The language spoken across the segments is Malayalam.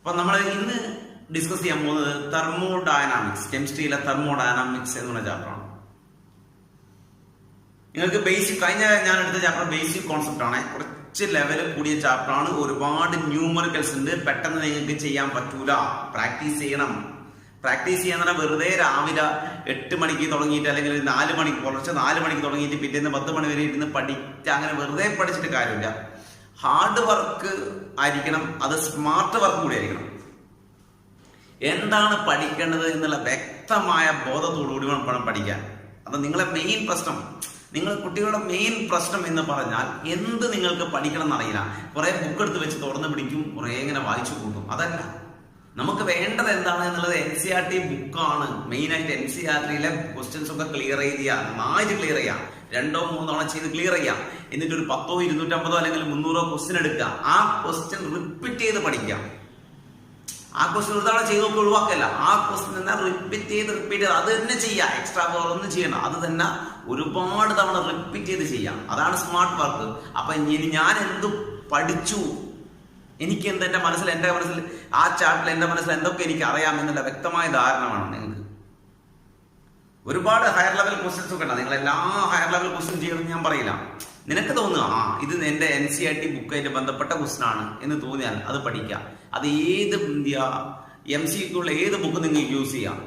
അപ്പൊ നമ്മൾ ഇന്ന് ഡിസ്കസ് ചെയ്യാൻ പോകുന്നത് തെർമോഡൈനാമിക്സ്, കെമിസ്ട്രിയിലെ തെർമോഡൈനാമിക്സ് എന്നുള്ള ചാപ്റ്ററാണ്. നിങ്ങൾക്ക് ബേസിക്, കഴിഞ്ഞ ഞാൻ എടുത്ത ചാപ്റ്റർ ബേസിക് കോൺസെപ്റ്റ് ആണ്. കുറച്ച് ലെവൽ കൂടിയ ചാപ്റ്റർ ആണ്. ഒരുപാട് ന്യൂമറിക്കൽസ് ഉണ്ട്. പെട്ടെന്ന് നിങ്ങൾക്ക് ചെയ്യാൻ പറ്റൂല. പ്രാക്ടീസ് ചെയ്യണം. പ്രാക്ടീസ് ചെയ്യാൻ പറഞ്ഞാൽ വെറുതെ രാവിലെ 8 മണിക്ക് തുടങ്ങിയിട്ട് അല്ലെങ്കിൽ 4 മണിക്ക്, കുറച്ച് 4 മണിക്ക് തുടങ്ങിയിട്ട് പിറ്റേന്ന് 10 മണി വരെ ഇരുന്ന് പഠിച്ച് അങ്ങനെ വെറുതെ പഠിച്ചിട്ട് കാര്യമില്ല. ഹാർഡ് വർക്ക് ആയിരിക്കണം. അത് സ്മാർട്ട് വർക്ക് കൂടി ആയിരിക്കണം. എന്താണ് പഠിക്കേണ്ടത് എന്നുള്ള വ്യക്തമായ ബോധത്തോടുകൂടി വേണം പഠിക്കാൻ. അത് നിങ്ങളെ മെയിൻ പ്രശ്നം, നിങ്ങൾ കുട്ടികളുടെ മെയിൻ പ്രശ്നം എന്ന് പറഞ്ഞാൽ എന്ത് നിങ്ങൾക്ക് പഠിക്കണം എന്നറിയില്ല. കുറെ ബുക്ക് എടുത്ത് വെച്ച് തുറന്നു പിടിക്കും, കുറെ ഇങ്ങനെ വായിച്ചു കൂട്ടും. അതല്ല, നമുക്ക് വേണ്ടത് എന്താണ് എന്നുള്ളത് NCERT ബുക്കാണ്. മെയിനായിട്ട് NCERTയിലെ ക്വസ്റ്റ്യൻസ് ഒക്കെ ക്ലിയർ ചെയ്യുക, നന്നായിട്ട് ക്ലിയർ ചെയ്യാം. 2-3 തവണ ചെയ്ത് ക്ലിയർ ചെയ്യാം. എന്നിട്ട് ഒരു 10, 250 അല്ലെങ്കിൽ 300 ക്വസ്റ്റ്യൻ എടുക്കുക. ആ ക്വസ്റ്റ്യൻ റിപ്പീറ്റ് ചെയ്ത് പഠിക്കാം. ആ ക്വസ്റ്റ്യൻ ഒരു തവണ ചെയ്ത് നോക്കി ഒഴിവാക്കല്ല. ആ ക്വസ്റ്റ്യൻ തന്നെ റിപ്പീറ്റ് ചെയ്ത് അത് തന്നെ ചെയ്യാം. എക്സ്ട്രാ ഒന്നും ചെയ്യണം. അത് തന്നെ ഒരുപാട് തവണ റിപ്പീറ്റ് ചെയ്ത് ചെയ്യാം. അതാണ് സ്മാർട്ട് വർക്ക്. അപ്പൊ ഇനി ഞാൻ എന്ത് പഠിച്ചു, എനിക്ക് എന്ത്, എന്റെ മനസ്സിൽ ആ ചാപ്റ്ററിൽ എന്റെ മനസ്സിൽ എന്തൊക്കെ എനിക്ക് അറിയാം എന്നുള്ള വ്യക്തമായ ധാരണ വേണം നിങ്ങൾക്ക്. ഒരുപാട് ഹയർ ലെവൽ ക്വസ്റ്റ്യൻസ് ഒക്കെ ഉണ്ട്. നിങ്ങൾ എല്ലാ ഹയർ ലെവൽ ക്വസ്റ്റ്യൻ ചെയ്യണമെന്ന് ഞാൻ പറയില്ല. നിനക്ക് തോന്നുക ഇത് എന്റെ NCERT ബുക്കായിട്ട് ബന്ധപ്പെട്ട ക്വസ്റ്റ്യൻ ആണ് എന്ന് തോന്നിയാൽ അത് പഠിക്കാം. അത് ഏത് MCQള്ള ഏത് ബുക്ക് നിങ്ങൾക്ക് യൂസ് ചെയ്യാം.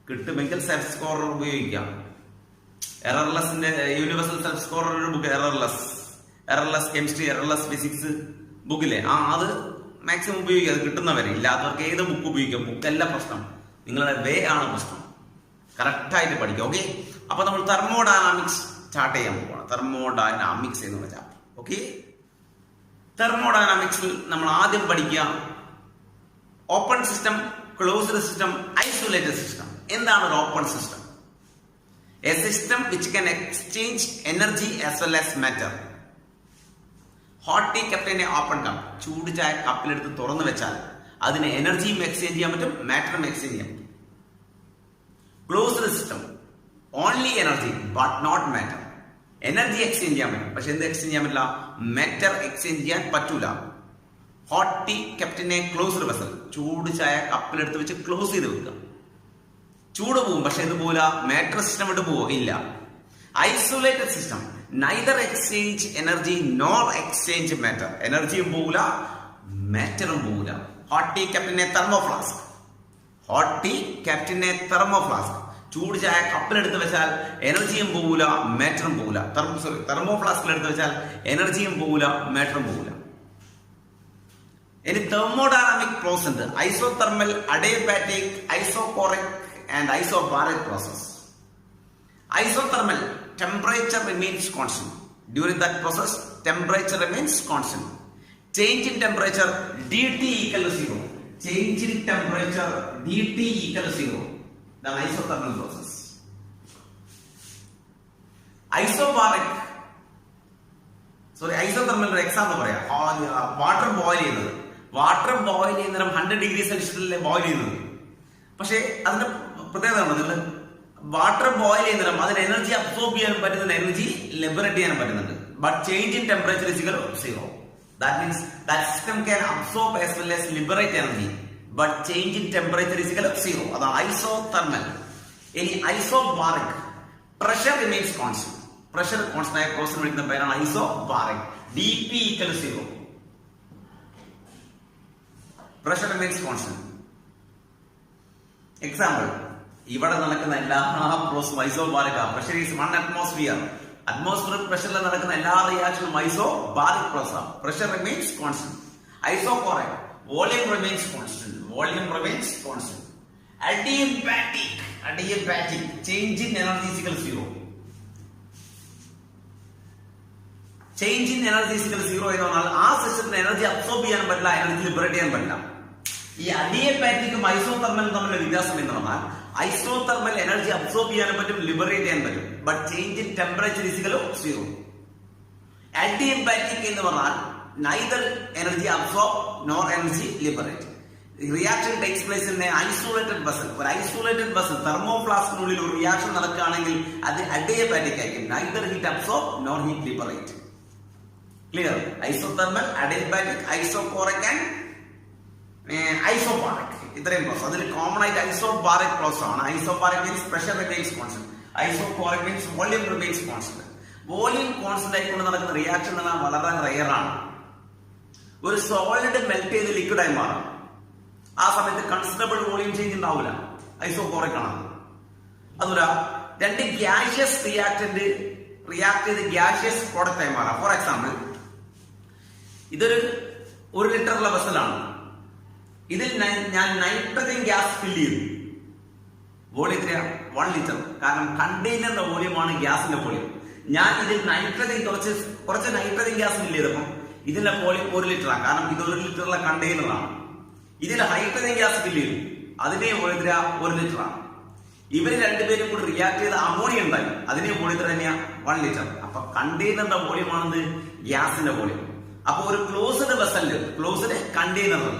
കിട്ടുമെങ്കിൽ സെൽഫ് സ്കോറർ ഉപയോഗിക്കാം. എറർലെസിന്റെ യൂണിവേഴ്സൽ സെൽഫ് സ്കോറർ ഒരു ബുക്ക്, എറർലെസ് കെമിസ്ട്രി, എറർലെസ് ഫിസിക്സ് ബുക്കില്ലേ, അത് മാക്സിമം ഉപയോഗിക്കുക. അത് കിട്ടുന്നവരെ. ഇല്ലാത്തവർക്ക് ഏത് ബുക്ക് ഉപയോഗിക്കാം. ബുക്കല്ല പ്രശ്നം, നിങ്ങളുടെ വേ ആണ് പ്രശ്നം. കറക്റ്റായിട്ട് പഠിക്കുക. ഓക്കെ, അപ്പൊ നമ്മൾ തെർമോഡൈനാമിക്സ് സ്റ്റാർട്ട് ചെയ്യാൻ പോവാണ്. തെർമോഡൈനാമിക്സ് എന്നുള്ള ചാപ്റ്റർ. ഓക്കെ, തെർമോഡൈനാമിക്സിൽ നമ്മൾ ആദ്യം പഠിക്കുക open system, closed system, isolated system. എന്താണ് ഒരു open system? A system which can exchange energy as well as matter. Hot tea കപ്പിനെ ഓപ്പൺ കപ്പ്, ചൂട് ചായ കപ്പിലെടുത്ത് തുറന്നു വെച്ചാൽ അതിന് എനർജിയും എക്സ്ചേഞ്ച് ചെയ്യാൻ പറ്റും, മാറ്ററും എക്സ്ചേഞ്ച് ചെയ്യാൻ പറ്റും. Closed system only energy but not matter. Energy exchange ചെയ്യാൻ പറ്റും, പക്ഷെ എന്ത് എക്സ്ചേഞ്ച് ചെയ്യാൻ പറ്റില്ല? മാറ്റർ എക്സ്ചേഞ്ച് ചെയ്യാൻ പറ്റൂല. ഹോട്ട് ടീ കപ്പിനെ ക്ലോസ്ഡ് വെസൽ, ചൂട് ചായ കപ്പിലെടുത്ത് വെച്ച് ക്ലോസ് ചെയ്ത് വെക്കുക. ചൂട് പോവും, പക്ഷെ ഇത് പോല മാറ്റർ സിസ്റ്റം വിട്ട് പോവോ? ഇല്ല. Isolated system neither exchange energy nor exchange matter. എനർജിയും പോകൂല, മാറ്ററും പോകൂല. ഹോട്ട് ടീ കപ്പിനെ തെർമോഫ്ലാസ്ക്, ചൂട് ചായ കപ്പിലെടുത്ത് വെച്ചാൽ എനർജിയും പോകൂല, മാറ്ററും പോകൂല. തെർമോഫ്ലാസ്കിലെടുത്ത് വെച്ചാൽ എനർജിയും പോകൂല, മാറ്ററും പോകൂല. ഇനി തെർമോഡൈനാമിക് പ്രോസസ് ഉണ്ട്. Isothermal, adiabatic, isochoric and isobaric process. Isothermal, temperature remains constant. During that process, temperature remains constant. Change in temperature dT equal to 0. Change in temperature dT equal to 0. The isothermal process. Isobaric. Isothermal example പറയാം. വാട്ടർ ബോയിൽ ചെയ്യുന്നത്. വാട്ടർ ബോയിൽ ചെയ്യുന്നേരം 100 ഡിഗ്രി സെൽഷ്യസിലെ ബോയിൽ ചെയ്യുന്നത്. പക്ഷേ അതിന്റെ പ്രത്യേകത ഉണ്ടല്ലോ, വാട്ടർ ബോയിൽ ചെയ്യുന്നേരം അതിന് എനർജി അബ്സോർബ് ചെയ്യാൻ പറ്റുന്നുണ്ട്, എനർജി ലിബറേറ്റ് ചെയ്യാൻ പറ്റുന്നുണ്ട്. But change in temperature is equal to 0. That means that system can absorb as well as liberate energy, but change in temperature is equal to 0. അതാണ് ഐസോതെർമൽ. ഇനി isobaric, pressure remains constant. Pressure constant ആയ പ്രോസസ് വിളിക്കുന്ന പേരാണ് isobaric. dP equal to 0. Pressure remains constant. Example, ഇവിടെ നടക്കുന്ന എല്ലാ പ്രോസസും isobaric. Pressure is 1 atmosphere. Atmospheric പ്രഷറിൽ നടക്കുന്ന എല്ലാ റിയാക്ഷനും isobaric process. Pressure remains constant. Isochoric, volume remains constant. Adiabatic, change in energy is equal to 0. Change in energy is equal to 0 എന്ന് പറഞ്ഞാൽ ആ സിസ്റ്റത്തിന് എനർജി അബ്സോർബ് ചെയ്യാൻ പറ്റില്ല, എനർജി ലിബറേറ്റ് ചെയ്യാൻ പറ്റില്ല. ഈ അഡിയബാറ്റിക്കും ഐസോതെർമലും തമ്മിലുള്ള വ്യത്യാസം എന്ന് പറഞ്ഞാൽ ഐസോതെർമൽ എനർജി അബ്സോർബ് ചെയ്യാൻ പറ്റും, ലിബറേറ്റ് ചെയ്യാൻ പറ്റും. But change in temperature is equal to 0. Adiabatic എന്ന് പറഞ്ഞാൽ neither energy absorb nor energy liberate. Reaction takes place in an isolated vessel. ഒരു ഐസൊലേറ്റഡ് വെസൽ, തെർമോഫ്ലാസ്കിനുള്ളിൽ ഒരു റിയാക്ഷൻ നടക്കുകയാണെങ്കിൽ അത് അഡിയബാറ്റിക് ആയിരിക്കും. neither heat absorb nor heat liberate. Clear? Isothermal, adiabatic, isochoric and isobaric. ഇത്രയും പ്രോസസ്. അതിൽ കോമൺ ആയിട്ട് ഐസോബാറിക് പ്രോസസ് ആണ്. Isobaric means pressure remains constant. Isobaric means volume remains constant. Volume constant ആയിക്കൊണ്ട് നടക്കുന്ന റിയാക്ഷൻ എന്ന് പറഞ്ഞാൽ വളരെ റെയർ ആണ്. ഒരു സോളിഡ് മെൽറ്റ് ചെയ്ത് ലിക്വിഡായി മാറും. ആ സമയത്ത് കൺസിഡറബിൾ വോളിയം ചേഞ്ച് ഉണ്ടാവില്ല. ഐസോബാറിക് ആണ്. അതുപോലെ രണ്ട് ഗ്യാഷ്യസ് റിയാക്ട് ചെയ്ത് ഗ്യാഷ്യസ് പ്രോഡക്റ്റ് ആയി മാറാം. ഫോർ എക്സാമ്പിൾ, ഇതൊരു 1 ലിറ്ററുള്ള വെസലാണ്. ഇതിൽ ഞാൻ നൈട്രജൻ ഗ്യാസ് ഫില്ല് ചെയ്തു. വോളിയം എത്രയാണ്? 1 ലിറ്റർ. കാരണം കണ്ടെയ്നറിന്റെ വോളിയമാണ് ഗ്യാസിന്റെ വോളിയം. ഞാൻ ഇതിൽ നൈട്രജൻ കുറച്ച് നൈട്രജൻ ഗ്യാസ് ഫില്ല് ചെയ്തപ്പോൾ ഇതിന്റെ വോളിയം 1 ലിറ്ററാണ്. കാരണം ഇത് 1 ലിറ്ററുള്ള കണ്ടെയ്നറാണ്. ഇതിൽ ഹൈഡ്രജൻ ഗ്യാസ് ഫില്ല് ചെയ്തു. അതിന്റെ വോളിയം 1 ലിറ്ററാണ്. ഇവര് രണ്ടുപേരും കൂടി റിയാക്ട് ചെയ്ത് അമോണിയ ഉണ്ടായി. അതിന്റെ വോളിയം തന്നെയാണ് 1 ലിറ്റർ. അപ്പൊ കണ്ടെയ്നറിന്റെ വോളിയമാണെന്ന് ഗ്യാസിന്റെ വോളിയം. അപ്പൊ ഒരു ക്ലോസ്ഡ് വെസലില്, ക്ലോസ്ഡ് കണ്ടെയ്നറിൽ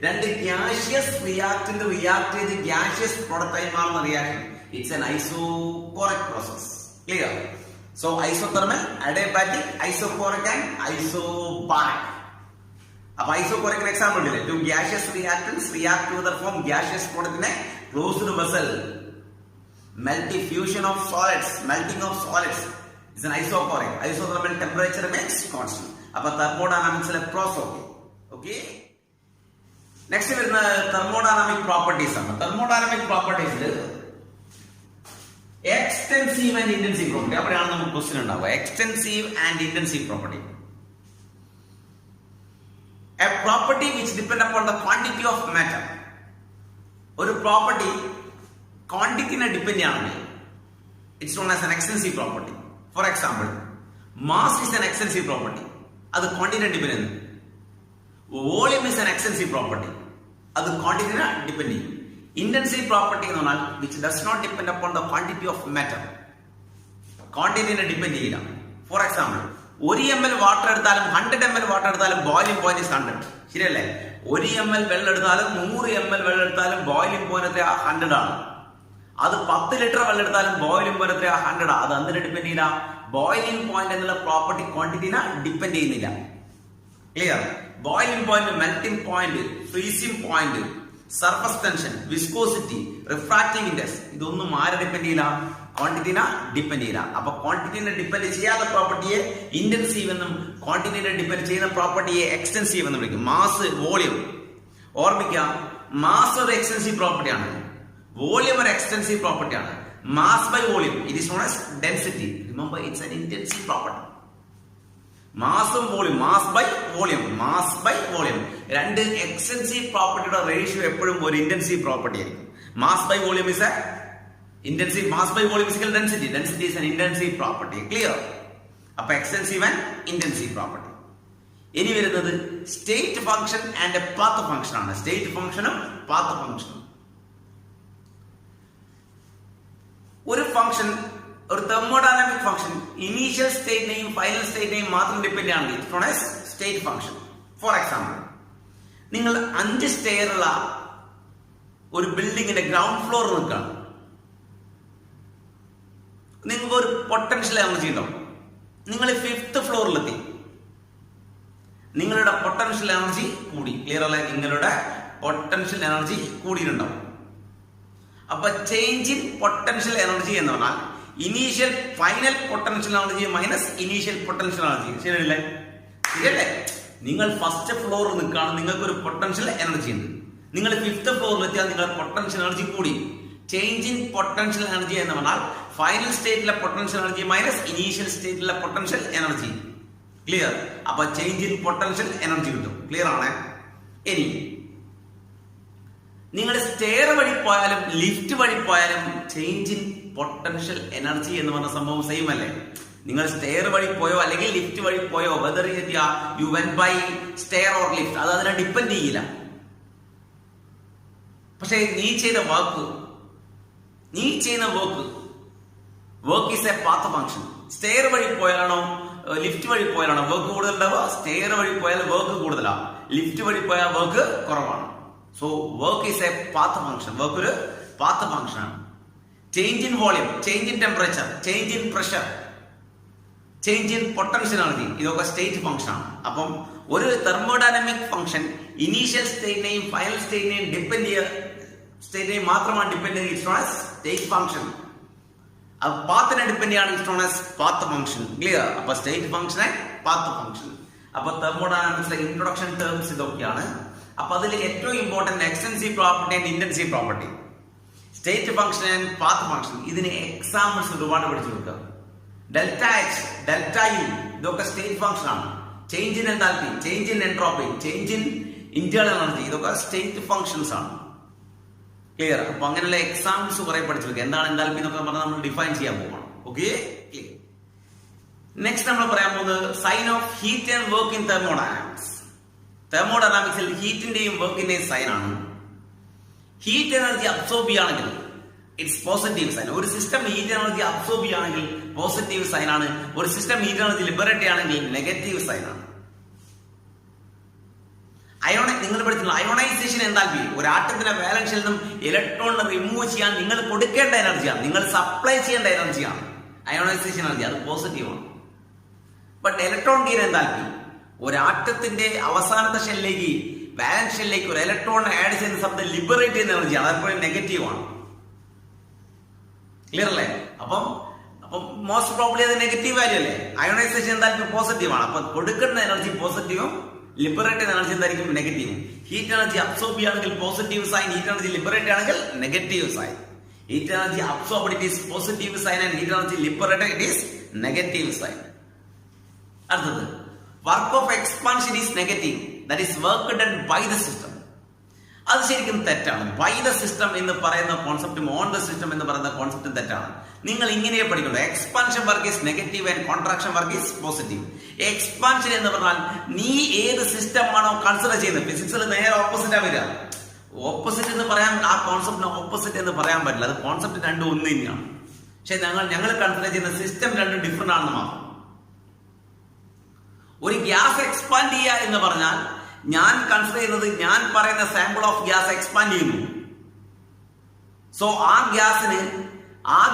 രണ്ട് ഗ്യാഷ്യസ് റിയാക്ടന്റ് റിയാക്ട് ചെയ്ത് ഗ്യാഷ്യസ് പ്രോഡക്റ്റ് ആയി മാറുന്ന reaction, it's an isochoric process. Clear? So isothermal, adiabatic, isochoric and isobaric. അപ്പൊ ഐസോകോറിക് എക്സാമ്പിൾ ഇല്ലേ? Two gaseous reactants react to form gaseous product in a closed vessel. Melting fusion of solids, melting of solids is an isocoric. Isothermal temperature remains constant. അപ്പൊ തെർമോഡൈനാമിക്സിലെ പ്രോസസ്. ഓക്കെ, നെക്സ്റ്റ് വരുന്ന തെർമോഡൈനാമിക് പ്രോപ്പർട്ടീസ് ആണ്. തെർമോഡൈനാമിക് പ്രോപ്പർട്ടീസിൽ എക്സ്റ്റെൻസീവ് ആൻഡ് ഇന്റൻസീവ് പ്രോപ്പർട്ടി, അവിടെയാണ് നമുക്ക് ക്വസ്റ്റ്യൻ ഉണ്ടാവുക. Extensive and intensive property. A property which depend upon the quantity of matter. ഒരു പ്രോപ്പർട്ടി ക്വാണ്ടിറ്റിനെ ഡിപ്പെൻഡ് ചെയ്യണമെങ്കിൽ it's known as an extensive property. For example, mass is an extensive property. അത് ക്വാണ്ടിറ്റിനെ ഡിപ്പെൻഡ് ചെയ്യുന്നു. Volume is an extensive property. അത് ക്വാണ്ടിറ്റിനെ ഡിപ്പെൻഡ് ചെയ്യും. ഇന്റൻസീവ് പ്രോപ്പർട്ടി എന്ന് പറഞ്ഞാൽ which does not depend upon the quantity of matter. ക്വാണ്ടിറ്റിനെ ഡിപ്പെൻഡ് ചെയ്യില്ല. ഫോർ എക്സാമ്പിൾ, 1 ml വാട്ടർ എടുത്താലും 100 ml വാട്ടർ എടുത്താലും ബോയിലിംഗ് പോയിന്റ് ഇസ് 100. ശരിയല്ലേ? 1 ml വെള്ളം എടുത്താലും 100 ml വെള്ളം എടുത്താലും ബോയിലിംഗ് പോയിന്റ് എത്ര? 100 ആണ്. അത് 10 ലിറ്റർ വെള്ളം എടുത്താലും ബോയിലിംഗ് പോയിന്റ് എത്ര? 100 ആണ്. അത് എന്തിനെ ഡിപ്പെൻഡ് ചെയ്യില്ല? ബോയിലിംഗ് പോയിന്റ് എന്നുള്ള പ്രോപ്പർട്ടി ക്വാണ്ടിറ്റിനെ ഡിപ്പെൻഡ് ചെയ്യുന്നില്ല. Clear? Boiling point, melting point, freezing point, surface tension, viscosity, refracting index, ഇതൊന്നും ആരെ ഡിപ്പെൻഡ് ചെയ്യില്ല? ക്വാണ്ടിറ്റിനെ ഡിപ്പെൻഡ് ചെയ്യില്ല. അപ്പൊ ക്വാണ്ടിറ്റിനെ ഡിപ്പെൻഡ് ചെയ്യാത്ത പ്രോപ്പർട്ടിയെ ഇന്റൻസീവ് എന്നും ക്വാണ്ടിറ്റിനെ ഡിപ്പെൻഡ് ചെയ്യുന്ന പ്രോപ്പർട്ടിയെ എക്സ്റ്റൻസീവ് എന്നും വിളിക്കും. Mass, volume. ഓർമ്മിക്കാം, മാസ് ഒരു എക്സ്റ്റൻസീവ് പ്രോപ്പർട്ടിയാണ്, വോളിയം ഒരു എക്സ്റ്റൻസീവ് പ്രോപ്പർട്ടിയാണ്. Mass by volume, it is known as density. Remember, it's an intensive property. മാസും volume, mass by volume, mass by volume, രണ്ട് എക്സ്റ്റൻസീവ് പ്രോപ്പർട്ടിയുടെ റേഷ്യോ എപ്പോഴും ഒരു ഇന്റൻസീവ് പ്രോപ്പർട്ടി ആയിരിക്കും. Mass by volume is a intensive, mass by volume is equal density. Density is an intensive property. Clear? അപ്പൊ എക്സ്റ്റൻസീവ് ആൻഡ് ഇന്റൻസീവ് പ്രോപ്പർട്ടി. ഇനി വരുന്നത് state function and path function ആണ്. സ്റ്റേറ്റ് ഫംഗ്ഷനും പാത്ത് ഫംഗ്ഷനും. ഒരു ഫംഗ്ഷൻ, ഒരു തെർമോഡൈനാമിക് ഫംഗ്ഷൻ ഇനീഷ്യൽ സ്റ്റേറ്റിനെയും ഫൈനൽ സ്റ്റേറ്റിനെയും മാത്രം ഡിപ്പെൻഡ് ആണെങ്കിൽ it's known as state function. For example, നിങ്ങൾ 5 സ്റ്റെയറുള്ള ഒരു ബിൽഡിങ്ങിന്റെ ഗ്രൗണ്ട് ഫ്ലോർ നിൽക്കുകയാണ്. നിങ്ങൾക്ക് ഒരു പൊട്ടൻഷ്യൽ എനർജി ഉണ്ടാവും. നിങ്ങൾ 5th ഫ്ലോറിലെത്തി, നിങ്ങളുടെ പൊട്ടൻഷ്യൽ എനർജി കൂടി. ക്ലിയർ അല്ലേ? നിങ്ങളുടെ പൊട്ടൻഷ്യൽ എനർജി കൂടിയിട്ടുണ്ടാവും. അപ്പൊ ചേഞ്ച് ഇൻ പൊട്ടൻഷ്യൽ എനർജി എന്ന് പറഞ്ഞാൽ initial final potential energy minus initial potential energy. ശരിയല്ലേ? ശരിയല്ലേ? നിങ്ങൾ ഫസ്റ്റ് ഫ്ലോറിൽ നിൽക്കുകയാണ്, നിങ്ങൾക്ക് ഒരു പൊട്ടൻഷ്യൽ എനർജി ഉണ്ട്. നിങ്ങൾ 5th ഫ്ലോറിൽ എത്തിയാൽ നിങ്ങളുടെ പൊട്ടൻഷ്യൽ എനർജി കൂടി. ചേഞ്ച് ഇൻ പൊട്ടൻഷ്യൽ എനർജി എന്ന് പറഞ്ഞാൽ ഫൈനൽ സ്റ്റേറ്റിലെ പൊട്ടൻഷ്യൽ എനർജി മൈനസ് ഇനീഷ്യൽ സ്റ്റേറ്റിലെ പൊട്ടൻഷ്യൽ എനർജി. ക്ലിയർ? അപ്പൊ ചേഞ്ച് ഇൻ പൊട്ടൻഷ്യൽ എനർജി കിട്ടും. ക്ലിയർ ആണ്? ഇനി നിങ്ങൾ സ്റ്റെയർ വഴി പോയാലും ലിഫ്റ്റ് വഴി പോയാലും ചേഞ്ച് ഇൻ പൊട്ടൻഷ്യൽ എനർജി എന്ന് പറഞ്ഞ സംഭവം സെയിം അല്ലേ? നിങ്ങൾ സ്റ്റെയർ വഴി പോയോ അല്ലെങ്കിൽ ലിഫ്റ്റ് വഴി പോയോ, whether you went by stair or lift, അത് അതിനെ ഡിപ്പെൻഡ് ചെയ്യില്ല. പക്ഷെ നീ ചെയ്ത work is a path function. Stair വഴി പോയാലാണോ ലിഫ്റ്റ് വഴി പോയാലാണോ വർക്ക് കൂടുതൽ ഉണ്ടാവുക? സ്റ്റെയർ വഴി പോയാൽ വർക്ക് കൂടുതലാണ്, ലിഫ്റ്റ് വഴി പോയാൽ വർക്ക് കുറവാണ്. So work is a path function. Work ഒരു പാത്ത് ഫംഗ്ഷൻ ആണ്. Change in volume, change in temperature, change in pressure, change in potential energy, ഇതൊക്കെ സ്റ്റേറ്റ് ഫംഗ്ഷൻ ആണ്. അപ്പം ഒരു തെർമോഡൈനാമിക് ഫംഗ്ഷൻ ഇനീഷ്യൽ സ്റ്റേറ്റിനെയും ഫൈനൽ സ്റ്റേറ്റിനെയും മാത്രമാണ് ഡിപ്പെൻഡ് ചെയ്യുന്നത് സ്റ്റേറ്റ് ഫംഗ്ഷൻ. പാത്തിനെ ഡിപ്പെൻഡ് ചെയ്യാണ് പാത്ത് ഫംഗ്ഷൻ. ക്ലിയർ? അപ്പൊ സ്റ്റേറ്റ് ഫംഗ്ഷനെ പാത്ത് ഫംഗ്ഷൻ. അപ്പൊ തെർമോഡൈനാമിക്സിലെ ഇൻട്രൊഡക്ഷൻ ടേംസ് ഇതൊക്കെയാണ്. അപ്പൊ അതിൽ ഏറ്റവും important extensive property and intensive property, state function and path function. ഇതിന് എക്സാമ്പിൾസ് ഒരുപാട് പഠിച്ചു കൊടുക്കുക. ഡെൽറ്റ എച്ച്, ഡെൽറ്റ യു, ഇതൊക്കെ സ്റ്റേറ്റ് ഫംഗ്ഷൻ ആണ്. Change in enthalpy, change in entropy, change in internal energy, ഇതൊക്കെ സ്റ്റേറ്റ് ഫംഗ്ഷൻസ് ആണ്. ക്ലിയർ? അപ്പൊ അങ്ങനെയുള്ള എക്സാമ്പിൾസ് കുറെ പഠിച്ചു വെക്കുക. എന്താണ് എൻതാൽപ്പി എന്നൊക്കെ പറഞ്ഞാൽ നമ്മൾ ഡിഫൈൻ ചെയ്യാൻ പോകണം. ഓക്കെ? നെക്സ്റ്റ് നമ്മൾ പറയാൻ പോകുന്നത് sign of heat and work in thermodynamics. തെർമോഡൈനാമിക്സിൽ ഹീറ്റിന്റെയും വർക്കിന്റെയും സൈൻ ആണ്. ഹീറ്റ് എനർജി അബ്സോർബ് ചെയ്യുകയാണെങ്കിൽ ഇറ്റ്സ് പോസിറ്റീവ് സൈൻ. ഒരു സിസ്റ്റം ഹീറ്റ് എനർജി അബ്സോർബ് ചെയ്യുകയാണെങ്കിൽ പോസിറ്റീവ് സൈൻ ആണ്. ഒരു സിസ്റ്റം ഹീറ്റ് എനർജി ലിബറേറ്റ് ചെയ്യുകയാണെങ്കിൽ നെഗറ്റീവ് സൈൻ ആണ്. നിങ്ങൾ പഠിച്ചിട്ടുള്ള അയോണൈസേഷൻ എൻതാൽപ്പി, ഒരു ആറ്റത്തിന്റെ വാലൻസിൽ നിന്നും ഇലക്ട്രോണിനെ റിമൂവ് ചെയ്യാൻ നിങ്ങൾ കൊടുക്കേണ്ട എനർജിയാണ്, നിങ്ങൾ സപ്ലൈ ചെയ്യേണ്ട എനർജിയാണ് അയോണൈസേഷൻ എനർജി. അത് പോസിറ്റീവ് ആണ്. ബട്ട് ഇലക്ട്രോൺ ഗെയിൻ എൻതാൽപ്പി, ഒരു ആറ്റത്തിന്റെ അവസാനത്തെ ഷെല്ലിലേക്ക് വാലൻസ് ഷെല്ലിലേക്ക് ഒരു ഇലക്ട്രോൺ ആഡ് ചെയ്യുന്ന സമയത്ത് ലിബറേറ്റ് ചെയ്യുന്ന എനർജിയാണ്. അതെപ്പോഴും നെഗറ്റീവ് ആണ്. ക്ലിയർ അല്ലേ? അപ്പം മോസ്റ്റ് പ്രോബ്ലി അത് നെഗറ്റീവ് വാല്യൂ അല്ലേ? അയോണൈസേഷൻ എന്തായാലും പോസിറ്റീവ് ആണ്. അപ്പൊ കൊടുക്കുന്ന എനർജി പോസിറ്റീവും ലിബറേറ്റ് എനർജി എന്തായിരിക്കും? നെഗറ്റീവും. ഹീറ്റ് എനർജി അബ്സോർബ് ചെയ്യുകയാണെങ്കിൽ positive sign, heat energy liberate ആണെങ്കിൽ negative sign. Heat energy absorb it is positive sign and heat energy liberate it is negative sign. അടുത്തത് work of expansion is negative, that is work done by the system. അത് ശരിക്കും തെറ്റാണ്. ബൈ ദ സിസ്റ്റം എന്ന് പറയുന്ന കോൺസെപ്റ്റും ഓൺ ദ സിസ്റ്റം എന്ന് പറയുന്ന കോൺസെപ്റ്റും തെറ്റാണ്. നിങ്ങൾ ഇങ്ങനെ പഠിക്കുന്നു. Expansion work is negative and contraction work is positive. Expansion എന്ന് പറഞ്ഞാൽ നീ ഏത് സിസ്റ്റം ആണോ കൺസിഡർ ചെയ്യുന്നത്, ഫിസിക്സിൽ നേരെ ഓപ്പോസിറ്റാ വരിക. ഓപ്പോസിറ്റ് എന്ന് പറയാൻ, ആ കോൺസെപ്റ്റിന് ഓപ്പോസിറ്റ് എന്ന് പറയാൻ പറ്റില്ല. അത് കോൺസെപ്റ്റ് രണ്ടും ഒന്ന് തന്നെയാണ്. പക്ഷെ ഞങ്ങൾ കൺസിഡർ ചെയ്യുന്ന സിസ്റ്റം രണ്ടും ഡിഫറെന്റ് ആണെന്ന് മാത്രം. ഒരു ഗ്യാസ് എക്സ്പാൻഡ് ചെയ്യുക എന്ന് പറഞ്ഞാൽ ഞാൻ കൺസിഡർ ചെയ്യുന്നത്, ഞാൻ പറയുന്ന സാമ്പിൾ ഓഫ് ഗ്യാസ് എക്സ്പാൻഡ് ചെയ്യുന്നു. സോ ആ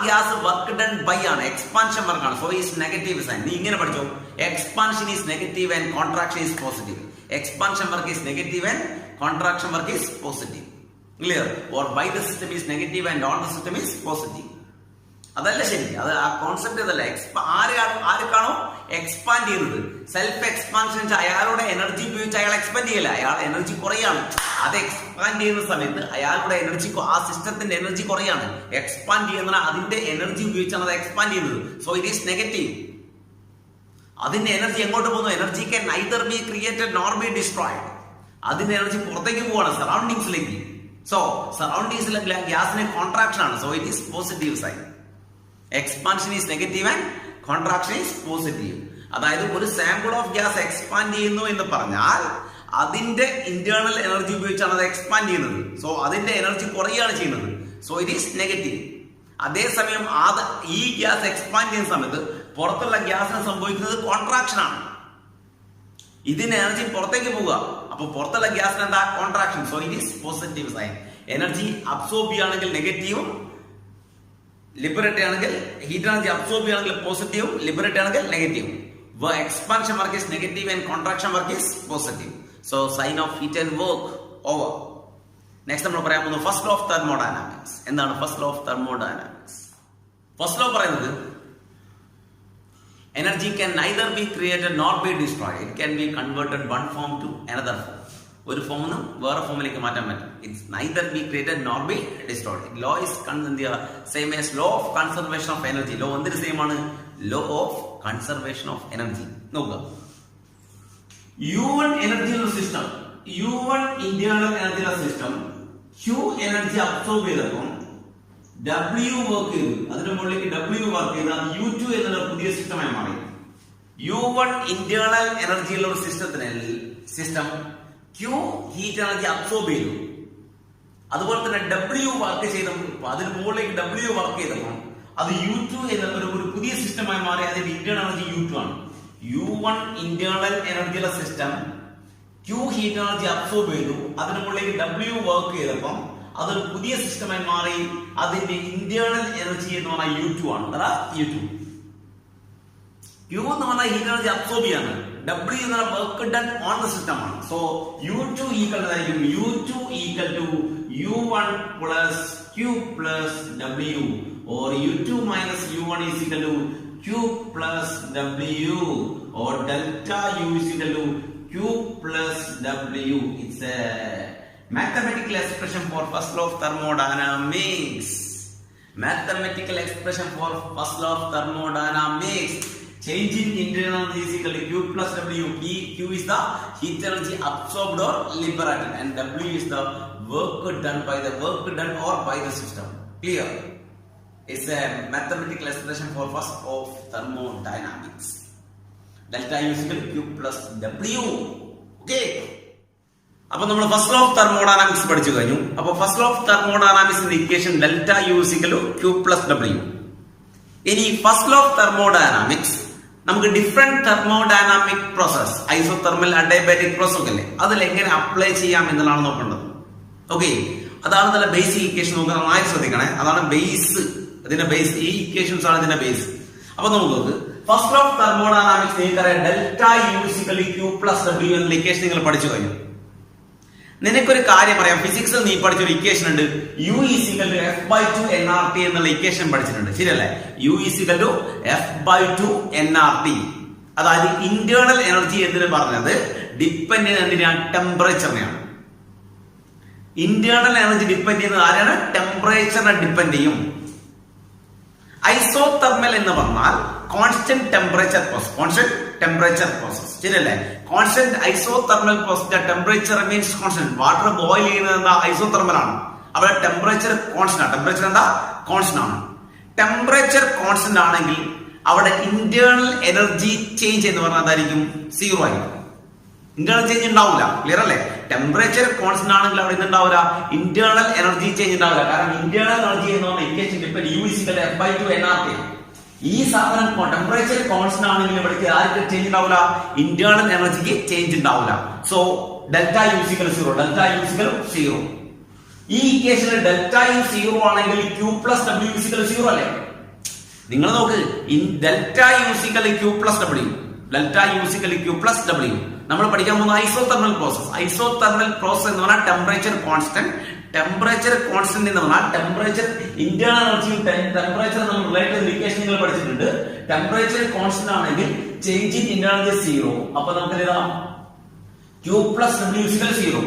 ഗ്യാസ് വർക്ക് ഡൺ ബൈ ആണ്, എക്സ്പാൻഷൻ വർക്കാണ്. So is negative sign. നീ ഇങ്ങനെ പഠിച്ചോ, expansion is negative and contraction is positive. Expansion work is negative and contraction work is positive. Clear? Or by the system is negative and on the system is positive. അതല്ല ശരി. അത് ആ കോൺസെപ്റ്റ് അതല്ല. ആർക്കാണോ എക്സ്പാൻഡ് ചെയ്യുന്നത്, സെൽഫ് എക്സ്പാൻഷൻ, അയാളുടെ എനർജി ഉപയോഗിച്ച് അയാൾ എക്സ്പാൻഡ് ചെയ്യില്ല, അയാൾ എനർജി കുറയാണ്. അത് എക്സ്പാൻഡ് ചെയ്യുന്ന സമയത്ത് അയാളുടെ എനർജി, ആ സിസ്റ്റത്തിന്റെ എനർജി കുറയാണ്. എക്സ്പാൻഡ് ചെയ്യുന്ന അതിന്റെ എനർജി ഉപയോഗിച്ചാണ് അത് എക്സ്പാൻഡ് ചെയ്യുന്നത്. So it is negative. അതിന്റെ എനർജി എങ്ങോട്ട് പോകുന്നു? Energy can neither be created nor be destroyed. അതിന്റെ എനർജി പുറത്തേക്ക് പോവാണ്, സറൗണ്ടിങ്സിലേക്ക്. സോ സറൗണ്ടിങ്സിലെ ഗ്യാസിന് കോൺട്രാക്ഷൻ ആണ്. So it is positive sign. Expansion is negative and contraction is positive. അതായത് ഒരു സാമ്പിൾ ഓഫ് ഗ്യാസ് എക്സ്പാൻഡ് ചെയ്യുന്നു എന്ന് പറഞ്ഞാൽ അതിന്റെ ഇന്റേണൽ എനർജി ഉപയോഗിച്ചാണ് അത് എക്സ്പാൻഡ് ചെയ്യുന്നത്. സോ അതിന്റെ എനർജി കുറയുകയാണ് ചെയ്യുന്നത്. So it is negative. അതേസമയം ഈ ഗ്യാസ് എക്സ്പാൻഡ് ചെയ്യുന്ന സമയത്ത് പുറത്തുള്ള ഗ്യാസിന് സംഭവിക്കുന്നത് കോൺട്രാക്ഷൻ ആണ്. ഇതിന് എനർജി പുറത്തേക്ക് പോവുക. അപ്പൊ പുറത്തുള്ള ഗ്യാസിന് എന്താ? Contraction. So it is positive sign. Energy absorb ചെയ്യുകയാണെങ്കിൽ നെഗറ്റീവും, ലിബറേറ്റ് ആണെങ്കിൽ ഹീറ്റ് എനർജി അബ്സോർബ് ചെയ്യുകയാണെങ്കിൽ പോസിറ്റീവും, ലിബറേറ്റ് ആണെങ്കിൽ നെഗറ്റീവും. Expansion work is negative and contraction work is positive. So sign of heat and work over. Next നമ്മൾ പറയാൻ പോകുന്നത് ഫസ്റ്റ് ലോ ഓഫ് തെർമോഡൈനാമിക്സ്. എന്താണ് first law of thermodynamics? First law പറയുന്നത് energy can neither be created nor be destroyed. It can be converted one form to another form. ഒരു ഫോമിൽ നിന്ന് വേറെ ഫോമിലേക്ക് മാറ്റാൻ പറ്റും. It's neither be created nor be destroyed. Law is same as law of conservation of energy. Law എന്തിന് സെയിം ആണ്? Law of conservation of energy. നോക്കുക, U1 എനർജിയുള്ള സിസ്റ്റം, U1 ഇന്റേണൽ എനർജിയുള്ള സിസ്റ്റം Q എനർജി അബ്സോർബ് ചെയ്തപ്പം W വർക്ക് ചെയ്തു, അതിന്റെ മുകളിലേക്ക് W വർക്ക് ചെയ്ത് അത് U2 എന്നുള്ള പുതിയ സിസ്റ്റമായി മാറി. U1 ഇന്റേണൽ എനർജിയുള്ള ഒരു system Q heat energy absorb ചെയ്തു. അതുപോലെ തന്നെ W വർക്ക് ചെയ്തപ്പോൾ അതിന് മുകളിലേക്ക് W വർക്ക് ചെയ്തപ്പോൾ അത് U2 എന്നുള്ള ഒരു പുതിയ സിസ്റ്റമായി മാറി. അതിന്റെ ഇന്റേണൽ എനർജി U2 ആണ്. U1 ഇന്റേണൽ എനർജിയുള്ള system Q heat energy absorb ചെയ്തു, അതിന് മുകളിലേക്ക് W വർക്ക് ചെയ്തപ്പം അതൊരു പുതിയ സിസ്റ്റമായി മാറി. അതിന്റെ ഇന്റേണൽ എനർജി എന്ന് പറഞ്ഞാൽ U2 ആണ്. അതാ U2. Q എന്ന് പറഞ്ഞാൽ ഹീറ്റ് എനർജി അബ്സോർബ് ചെയ്യാണ്. W എന്ന് പറഞ്ഞാൽ work done on the system ആണ്. സോ U2 ഈക്വൽ ആയിരിക്കും U2 equal to U1 plus Q plus W or U2 minus U1 is equal to Q plus W or delta U is equal to Q plus W. It's a mathematical expression for first law of thermodynamics. Mathematical expression for first law of thermodynamics. Change in internal energy is equal to Q plus W. Q is the heat energy absorbed or liberated, and W is the work done or by the system. Clear? It's a mathematical expression for first of thermodynamics. Delta U is equal to Q plus W. Okay? അപ്പോൾ നമ്മൾ ഫസ്റ്റ് ലോ ഓഫ് തെർമോഡൈനാമിക്സ് പഠിച്ചു കഴിഞ്ഞു. അപ്പോൾ ഫസ്റ്റ് ലോ ഓഫ് തെർമോഡൈനാമിക്സിന്റെ equation delta U is equal to Q plus W. ഇനി ഫസ്റ്റ് ലോ ഓഫ് തെർമോഡൈനാമിക്സ് നമുക്ക് different thermodynamic process, isothermal, adiabatic process ഒക്കെ അല്ലേ, അതിൽ എങ്ങനെ അപ്ലൈ ചെയ്യാം എന്നുള്ളതാണ് നോക്കേണ്ടത്. ഓക്കെ, അതാണ് നല്ല ബേസിക് ഇക്വേഷൻ. നമുക്ക് നന്നായി ശ്രദ്ധിക്കണേ, അതാണ് ബേസ്. ഇതിന്റെ ബേസ്, ഈ ഇക്വേഷൻസ് ആണ് ഇതിന്റെ ബേസ്. അപ്പൊ നമുക്ക് ഫസ്റ്റ് ലോ ഓഫ് തെർമോഡൈനാമിക്സ് നിങ്ങൾക്കറിയാം delta U is equal to Q plus W എന്നുള്ള ഇക്വേഷൻ നിങ്ങൾ പഠിച്ചു കഴിഞ്ഞു. നിനക്കൊരു കാര്യം പറയാം, ഫിസിക്സിൽ നീ പഠിച്ചൊരു ഇക്വേഷൻ ഉണ്ട്, U is equal to F/2 nRT എന്നുള്ള ഇക്വേഷൻ പഠിച്ചിട്ടുണ്ട്, ശരിയല്ലേ? U is equal to F/2 nRT. അതായത് ഇന്റേണൽ എനർജി എന്തിനു പറഞ്ഞത് ഡിപ്പെൻഡ് ചെയ്യുന്നതിനാണ്, ടെമ്പറേച്ചറിനെയാണ്. ഇന്റേണൽ എനർജി ഡിപ്പെൻഡ് ചെയ്യുന്നത് ആരാണ്? ടെമ്പറേച്ചറിനെ ഡിപ്പെൻഡ് ചെയ്യും. ഐസോതെർമൽ എന്ന് പറഞ്ഞാൽ കോൺസ്റ്റന്റ് ടെമ്പറേച്ചർ പ്രോസസ്, ശരിയല്ലേ? Constant isothermal process, temperature means constant. Water boil ചെയ്യുന്നത് എന്താ? ഐസോതെർമൽ ആണ്. അവിടെ ടെമ്പറേച്ചർ കോൺസ്റ്റന്റ് ആണ്. ടെമ്പറേച്ചർ എന്താ? കോൺസ്റ്റന്റ് ആണ്. ടെമ്പറേച്ചർ കോൺസ്റ്റന്റ് ആണെങ്കിൽ അവിടെ ഇന്റേണൽ എനർജി ചേഞ്ച് എന്ന് പറഞ്ഞാൽ എന്തായിരിക്കും? 0 ആയിരിക്കും. ഇന്റേണൽ ചേഞ്ച് ഉണ്ടാവില്ല. ക്ലിയർ അല്ലേ? ടെമ്പറേച്ചർ കോൺസ്റ്റന്റ് ആണെങ്കിൽ അവിടെ എന്തുണ്ടാവില്ല? ഇന്റേണൽ എനർജി ചേഞ്ച് ഉണ്ടാവില്ല. കാരണം ഇന്റേണൽ എനർജി എന്ന് പറഞ്ഞ equation depend U is equal to F/2 nRT. ഈ സാധനം ടെമ്പറേച്ചർ കോൺസ്റ്റന്റ് ആണെങ്കിൽ ഇവിടേക്ക് ആർക്ക് ചേഞ്ച് ഉണ്ടാവില്ല? ഇന്റേണൽ എനർജിക്ക് ചേഞ്ച് ഉണ്ടാവില്ല. So delta U is equal to 0. Delta U is equal to 0. ഈ ഇക്വേഷനിൽ ഡെൽറ്റ U 0 ആണെങ്കിൽ Q plus W is equal to 0 അല്ലേ? നിങ്ങൾ നോക്ക്, delta U is equal to Q plus W. Delta U is equal to Q plus W. നമ്മൾ പഠിക്കാൻ പോകുന്ന ഐസോതെർമൽ പ്രോസസ്. ഐസോതെർമൽ പ്രോസസ് എന്ന് പറഞ്ഞാൽ ടെമ്പറേച്ചർ കോൺസ്റ്റന്റ്. ടെമ്പറേച്ചർ കോൺസ്റ്റന്റ് എന്ന് പറഞ്ഞാൽ ടെമ്പറേച്ചർ, ഇന്റേണൽ എനർജിയും ടെമ്പറേച്ചർ നമ്മൾ റിലേറ്റ് ചെയ്ത ഇക്വേഷൻ നിങ്ങൾ പഠിച്ചിട്ടുണ്ട്. ടെമ്പറേച്ചർ കോൺസ്റ്റന്റ് ആണെങ്കിൽ ചേഞ്ച് ഇൻ ഇന്റേണൽ എനർജി 0. അപ്പൊ നമുക്ക് എഴുതാം Q plus W is equal to 0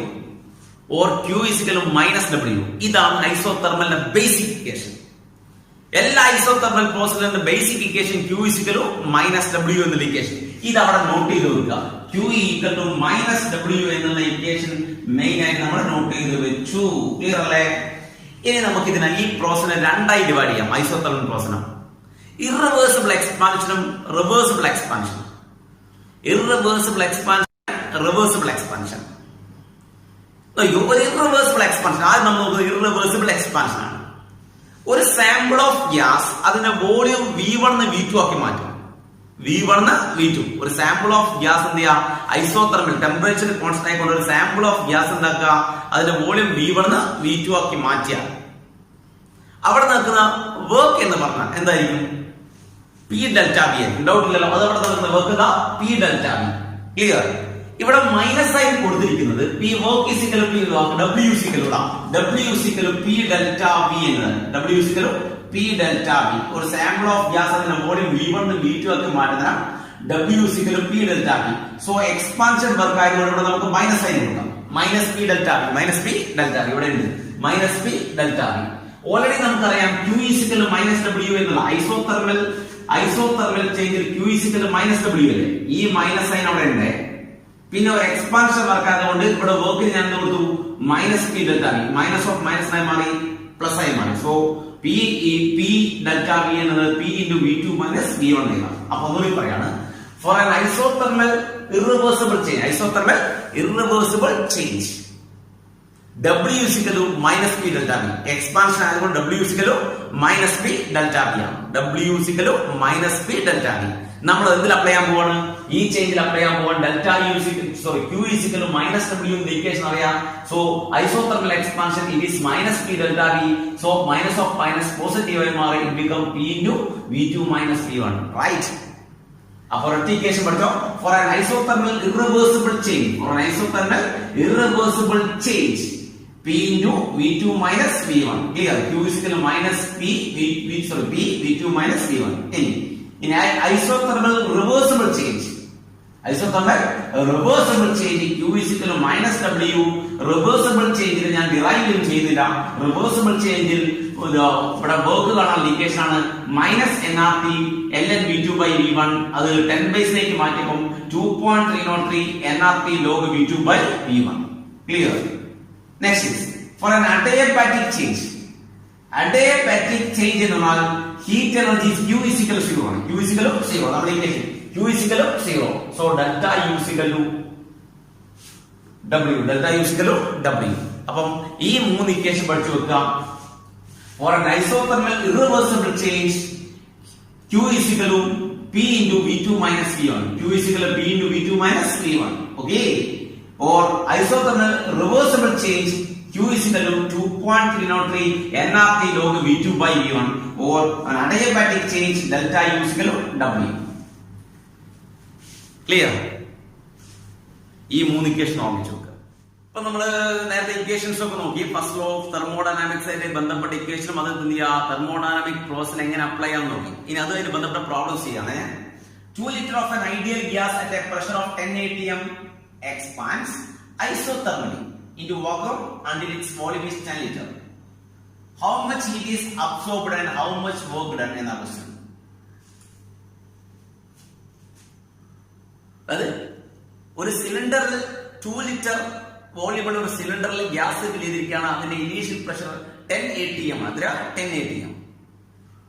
or Q is equal to minus W. ഇതാണ് ഐസോതെർമലിന്റെ ബേസിക് ഇക്വേഷൻ. എല്ലാ ഐസോതെർമൽ പ്രോസസ്സിന്റെ basic equation Q is equal to minus W എന്നുള്ള ഇക്വേഷൻ. ഇത് അവിടെ നോട്ട് ചെയ്ത് വെക്കുക. Q equal to minus W എന്നുള്ള ഇക്വേഷൻ മെയിൻ ആയിട്ട് നമ്മൾ നോട്ട് ചെയ്ത് വെച്ചു. ക്ലിയർ അല്ലേ? ഇനി നമുക്ക് ഇതിനെ, ഈ പ്രോസസ്സിനെ രണ്ടായി ഡിവൈഡ് ചെയ്യാം. ഐസോതെർമൽ പ്രോസസ്സിനെ ഇറവേഴ്സിബിൾ എക്സ്പാൻഷനും റിവേഴ്സിബിൾ എക്സ്പാൻഷനും. Irreversible expansion, reversible expansion. ഒരു ഇറവേഴ്സിബിൾ എക്സ്പാൻഷൻ, ആദ്യം നമ്മൾ നോക്കുന്നത് ഇറവേഴ്സിബിൾ എക്സ്പാൻഷൻ ആണ്. ഒരു സാമ്പിൾ ഓഫ് ഗ്യാസ് അതിന്റെ വോളിയം V1 V2 ആക്കി മാറ്റും. V1 V2. ഒരു സാമ്പിൾ ഓഫ് ഗ്യാസ് എന്ത് ചെയ്യാം? ഐസോതെർമൽ ടെമ്പറേച്ചർ കോൺസ്റ്റന്റ് ആയിക്കൊണ്ട് ഒരു സാമ്പിൾ ഓഫ് ഗ്യാസ് എന്താക്കുക? അതിന്റെ വോളിയം V1 V2 ആക്കി മാറ്റിയ അവിടെ നിൽക്കുന്ന വർക്ക് എന്ന് പറഞ്ഞാൽ എന്തായിരിക്കും? P ഡെൽറ്റ V ആയിരിക്കും. ഡൗട്ട് ഇല്ലല്ലോ? അത് അവിടെ നിൽക്കുന്ന work P delta V. Clear? ഇവിടെ മൈനസ് ആയി കൊടുത്തിരിക്കുന്നത് P work is equal to W is equal to W is equal to P delta V എന്നാണ്. W is equal to P delta V. ഒരു സാമ്പിൾ ഓഫ് ഗ്യാസ് അതിന്റെ വോളിയം V1 V2 ആക്കി മാറ്റുന്ന W is equal to P delta V. So expansion work ആയതുകൊണ്ട് ഇവിടെ നമുക്ക് മൈനസ് ആയി കൊടുക്കാം. Minus P delta V, minus P delta V ഇവിടെ ഉണ്ട്. Minus P delta V. Already നമുക്കറിയാം Q is equal to minus W എന്നുള്ള ഐസോതെർമൽ ചേഞ്ചിൽ Q is equal to minus W അല്ലേ? ഈ മൈനസ് സൈൻ അവിടെ ഉണ്ട്. പിന്നെ ഒരു എക്സ്പാൻഷൻ വർക്ക് ആയതുകൊണ്ട് ഇവിടെ വർക്കിന് ഞാൻ എന്ത് കൊടുത്തു? Minus P delta V. Minus of minus ആയി മാറി പ്ലസ് ആയി മാറി. സോ P ഡെൽറ്റ V എന്നത് P into V2 minus V1 എഴുതാം. അപ്പൊ ഒന്നുകൂടി പറയാണ്, four an isothermal irreversible change W is equal to minus P delta V. Expansion ആയതുകൊണ്ട് W is equal to minus P delta V ആണ്. W is equal to minus P delta V. നമ്മൾ എന്തിൽ അപ്ലൈ ചെയ്യാൻ പോവാണ്? ഈ ചേഞ്ചിൽ അപ്ലൈ ചെയ്യാൻ പോവാണ്. Delta Q is equal to minus W എന്ന ഇക്വേഷൻ അറിയാം. So isothermal expansion it is minus P delta V. So minus of minus positive ആയി മാറി it become P into V2 minus V1. Right? അപ്പോൾ ഒറ്റ ഇക്വേഷൻ പഠിച്ചോ. For an isothermal irreversible change P into V2 minus V1. Clear? Q is equal to minus P V2 minus V1. In isothermal reversible change, Q is equal to minus W. Reversible change ഞാൻ derive ചെയ്തില്ല. Reversible change ഇവിടെ വർക്ക് കാണാൻ ഇക്വേഷൻ ആണ് minus NRT ln V2 by V1. അത് 10 ബേസിലേക്ക് മാറ്റിയപ്പോൾ 2.303 NRT log V2 by V1. Clear? Next is for an adiabatic change. Adiabatic change എന്നാൽ heat energy Q is equal to 0 ആണ്. Q is equal to 0. നമ്മുടെ equation Q is equal to 0. So delta U is equal to W. Delta U is equal to W. അപ്പം ഈ മൂന്ന് ഇക്വേഷൻ പഠിച്ചു വെക്കുക. For an isothermal irreversible change, Q is equal to P into V2 minus V1. Q is equal to P into V2 minus V1. Okay. Or isothermal reversible change, Q is equal to 2.303 NRT log V2 by V1. Or an adiabatic change, delta U is equal to W. Clear? ഈ മൂന്ന് ഇക്വേഷൻ ഓർമ്മിച്ചു വെക്കുക. അപ്പൊ നമ്മള് നേരത്തെ ഇക്വേഷൻസ് ഒക്കെ നോക്കി. ഫസ്റ്റ് ലോ ഓഫ് തെർമോഡൈനാമിക്സ് ആയിട്ട് ബന്ധപ്പെട്ട ഇക്വേഷനും അത് എന്ത് ചെയ്യുക, തെർമോഡൈനാമിക് പ്രോസസ്സിൽ എങ്ങനെ അപ്ലൈ ചെയ്യാൻ നോക്കി. ഇനി അതുമായിട്ട് ബന്ധപ്പെട്ട പ്രോബ്ലംസ് ചെയ്യാണ്. 2 liters of an ideal gas at a pressure of 10 atm expands isothermally into vacuum until its volume is 10 liters. How much heat is absorbed and how much work done in the question? അത് ഒരു സിലിണ്ടറിൽ 2 ലിറ്റർ വോള്യമുള്ള ഒരു സിലിണ്ടറിൽ ഗ്യാസ് ഫിൽ ചെയ്തിരിക്കുകയാണ്. അതിന്റെ ഇനീഷ്യൽ പ്രഷർ 10 atm. അത്ര 10 atm.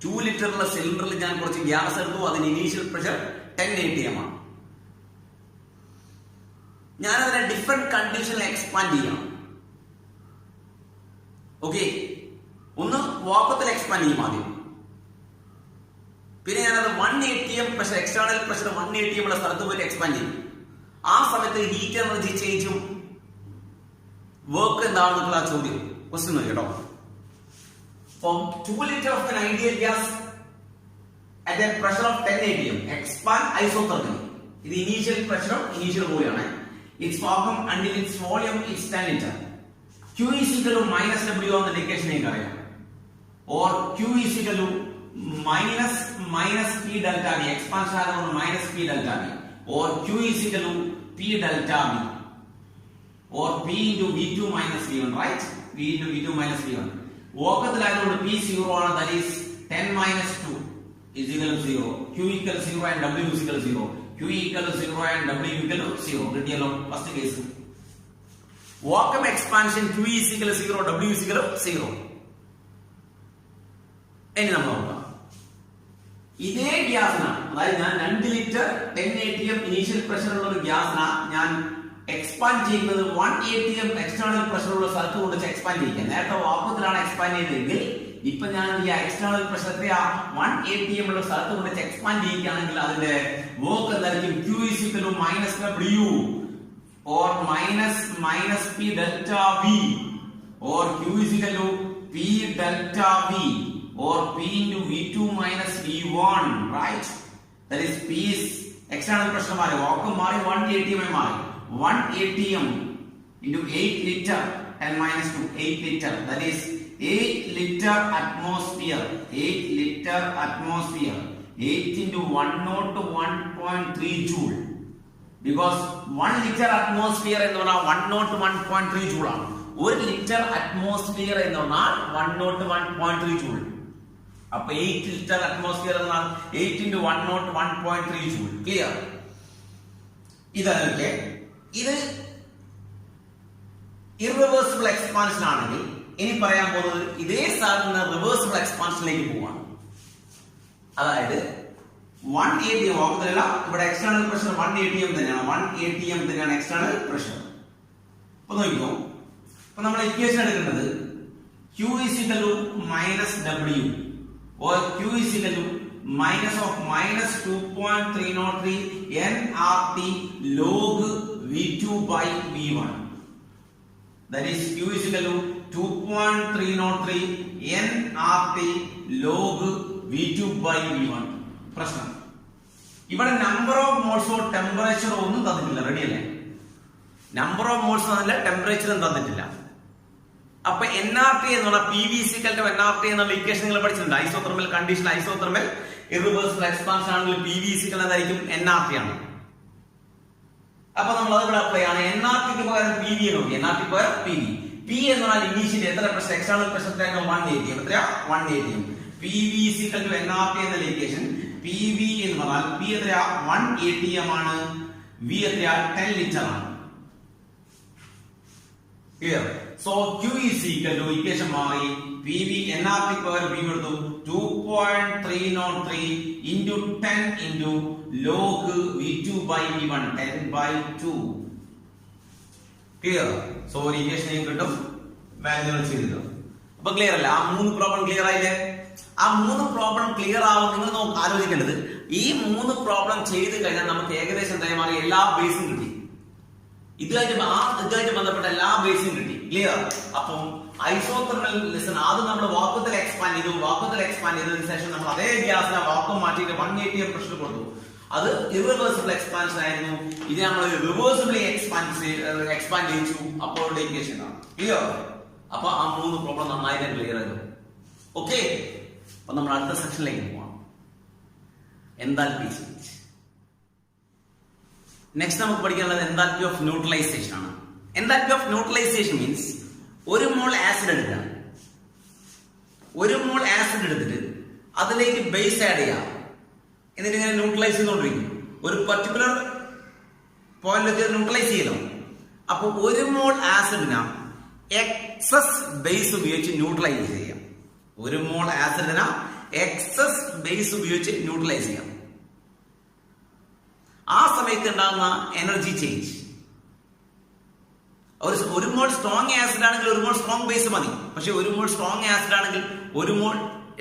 2 ലിറ്ററുള്ള സിലിണ്ടറിൽ ഞാൻ കുറച്ച് ഗ്യാസ് എടുത്തു. അതിന്റെ ഇനീഷ്യൽ പ്രഷർ 10 atm ആണ്. ഞാൻ അതിനെ ഡിഫറെന്റ് കണ്ടീഷനിൽ എക്സ്പാൻഡ് ചെയ്യണം. ഓക്കെ, ഒന്ന് വാക്കത്തിൽ എക്സ്പാൻഡ് ചെയ്യും ആദ്യം. പിന്നെ ഞാനത് 1 atm pressure, external pressure 1 atm ഉള്ള സ്ഥലത്ത് പോയിട്ട് എക്സ്പാൻഡ് ചെയ്യും. ആ സമയത്ത് ഹീറ്റ് എനർജി ചേഞ്ചും വർക്ക് എന്താണെന്നുള്ള ചോദ്യം ക്വസ്റ്റ്യൻ കേട്ടോ. From 2 liters of an ideal gas at a pressure of 10 atm expand isothermally. ഇത് ഇനീഷ്യൽ പ്രഷറും ഇനീഷ്യൽ വോളിയം ആണ്. Its vacuum until its volume is 10 liters. Q is equal to minus W on the equation അറിയാം. Or Q is equal to minus P delta V. Expansion ആണ് minus P delta V. Or Q is equal to P delta V. Or P into V2 minus V1, right? V into V2 minus V1. വാക്കത്തിലായതുകൊണ്ട് P 0 ആണ്. That is 10 minus 2 is equal to 0. Q equal to 0 and W is equal to 0. Q equal to 0 and W equal to 0. കിട്ടിയല്ലോ first case. Vacuum expansion Q is equal to 0, W is equal to 0. ഇനി നമ്മൾ നോക്കാം. ഇതേ ഗ്യാസിനാണ്, അതായത് ഞാൻ 2 ലിറ്റർ 10 atm ഇനീഷ്യൽ പ്രഷർ ഉള്ള ഒരു ഗ്യാസിനാണ് ഞാൻ എക്സ്പാൻഡ് ചെയ്യുന്നത് 1 atm എക്സ്റ്റേണൽ പ്രഷർ ഉള്ള സ്ഥലത്ത് കൊണ്ട് എക്സ്പാൻഡ് ചെയ്യിക്കാൻ. നേരത്തെ വാക്കത്തിലാണ് എക്സ്പാൻഡ് ചെയ്തതെങ്കിൽ ഇപ്പൊ ഞാൻ ഈ എക്സ്റ്റേണൽ പ്രഷർ 1 atm ഉള്ള സ്ഥലത്ത് കൊണ്ട് എക്സ്പാൻഡ് ചെയ്യിക്കുകയാണെങ്കിൽ അതിന്റെ വർക്ക് എന്തായിരിക്കും? Q is equal to minus W or minus P delta V or Q is equal to P delta V or P into V2 minus V1, right? That is P is external pressure മാറി, വാക്വം മാറി, 1 atm മാറി. 1 atm into 8 liter 10 minus 2, 8 liter. That is 8 liter atmosphere. 8 liter atmosphere. 8 into 101.3 joule. Because 1 liter atmosphere എന്ന് പറഞ്ഞാൽ 101.3 joule ആണ്. 1 liter atmosphere എന്ന് പറഞ്ഞാൽ 101.3 joule. അപ്പൊ 8 liter atmosphere എന്നാൽ 8 into 101.3 joule. Clear? ഇതല്ലേ, ഇത് ഇറവേഴ്സിബിൾ എക്സ്പാൻഷൻ ആണെങ്കിൽ ഇനി പറയാൻ പോകുന്നത് ഇതേ സാധനം റിവേഴ്സിബിൾ എക്സ്പാൻഷനിലേക്ക് പോവാണ്. അതായത് 1 atm വാക്കത്തിലല്ല, ഇവിടെ എക്സ്റ്റേണൽ പ്രഷർ 1 atm തന്നെയാണ്. 1 atm തന്നെയാണ് എക്സ്റ്റേണൽ പ്രഷർ. അപ്പൊ നോക്കിക്കോ, അപ്പൊ നമ്മൾ ഇക്വേഷൻ എടുക്കുന്നത് Q is equal to minus W or Q is equal to minus 2.303 nRT log V2 by V1. That is Q is equal to 2.303 nRT log V2 by V1. പ്രശ്നം ഇവിടെ നമ്പർ ഓഫ് മോൾസോ ടെമ്പറേച്ചറോ ഒന്നും തന്നിട്ടില്ല. റെഡി അല്ലേ? നമ്പർ ഓഫ് മോൾസ് തന്നില്ല, ടെമ്പറേച്ചറും തന്നിട്ടില്ല. അപ്പൊ NRT എന്ന് പറഞ്ഞാൽ PV NRT എന്നുള്ള ഇക്വേഷൻ നിങ്ങൾ പഠിച്ചിട്ടുണ്ട്. Isothermal condition, isothermal irreversible expansion ആണെങ്കിൽ PV എന്തായിരിക്കും? NRT ആണ്. അപ്പൊ നമ്മൾ അത് ഇവിടെ അപ്ലൈ ആണ്. NRTക്ക് പകരം PV നോക്കി. NRT പകരം PV. P എന്ന് പറഞ്ഞാൽ ഇനീഷ്യലി എത്ര പ്രഷർ? External pressure 180. എത്രയാ? 180. PV NRT എന്ന ഇക്വേഷൻ. PV എന്ന് പറഞ്ഞാൽ P എത്രയാ? 1 atm ആണ്. V എത്രയാ? 10 ലിറ്റർ ആണ്. Clear? So Q is equal to equation മാറി PV NRT പകരം PV എടുത്തു 2.303 into 10 into log V2 by V1 10/2. Clear? So ഒരു ഇക്വേഷൻ കിട്ടും, വാല്യൂ ചെയ്തിട്ട്. അപ്പൊ ക്ലിയർ അല്ല? ആ 3 പ്രോബ്ലം ക്ലിയർ ആയില്ലേ? ആ 3 പ്രോബ്ലം ക്ലിയർ ആവും. നിങ്ങൾ ആലോചിക്കേണ്ടത് ഈ 3 പ്രോബ്ലം ചെയ്ത് കഴിഞ്ഞാൽ നമുക്ക് ഏകദേശം എന്തായി മാറി? എല്ലാ ബേസും കിട്ടി. ഇതുമായിട്ട് ബന്ധപ്പെട്ട എല്ലാ ബേസും കിട്ടി. ക്ലിയർ? അപ്പം ഐസോതെർമൽ ലെസൺ ആദ്യം നമ്മൾ വാക്വത്തിൽ എക്സ്പാൻഡ് ചെയ്തു. വാക്വത്തിൽ എക്സ്പാൻഡ് ചെയ്തതിനു ശേഷം നമ്മൾ അതേ ഗ്യാസിനെ വാക്വം മാറ്റിയിട്ട് 180 പ്രഷർ കൊടുത്തു. അത് ഇറിവേഴ്സിബിൾ എക്സ്പാൻഷൻ ആയിരുന്നു. ഇത് നമ്മൾ റിവേഴ്സിബിളി എക്സ്പാൻഡ് ചെയ്യിച്ചു. അപ്പോൾ ഇക്വേഷൻ ആണ്. ക്ലിയർ? അപ്പൊ ആ 3 പ്രോബ്ലം നന്നായിട്ട് ക്ലിയർ ആയിരുന്നു. ഓക്കെ, അപ്പൊ നമ്മൾ അടുത്ത സെക്ഷനിലേക്ക് പോവാം. Enthalpy change. നെക്സ്റ്റ് നമുക്ക് പഠിക്കാനുള്ളത് എൻതാൽപ്പി ഓഫ് ന്യൂട്രലൈസേഷൻ ആണ്. എൻതാൽപ്പി ഓഫ് ന്യൂട്രലൈസേഷൻ മീൻസ് ഒരു മോൾ ആസിഡ് എടുക്കുക. ഒരു മോൾ ആസിഡ് എടുത്തിട്ട് അതിലേക്ക് ബേസ് ആഡ് ചെയ്യാം. എന്നിട്ട് ഇങ്ങനെ ന്യൂട്രലൈസ് ചെയ്തുകൊണ്ടിരിക്കും. ഒരു പർട്ടിക്കുലർ പോയിന്റിലേക്ക് ന്യൂട്രലൈസ് ചെയ്യണം. അപ്പൊ ഒരു മോൾ ആസിഡിന് എക്സസ് ബേസ് ഉപയോഗിച്ച് ന്യൂട്രലൈസ് ചെയ്യാം. ഒരു മോൾ ആസിഡിന് എക്സസ് ബേസ് ഉപയോഗിച്ച് ന്യൂട്രലൈസ് ചെയ്യാം. ആ സമയത്ത് ഉണ്ടാകുന്ന എനർജി ചേഞ്ച്, ഒരു മോൾ സ്ട്രോങ് ആസിഡ് ആണെങ്കിൽ ഒരു മോൾ സ്ട്രോങ് ബേസ് മതി. പക്ഷെ ഒരു മോൾ സ്ട്രോങ് ആസിഡ് ആണെങ്കിൽ ഒരു മോൾ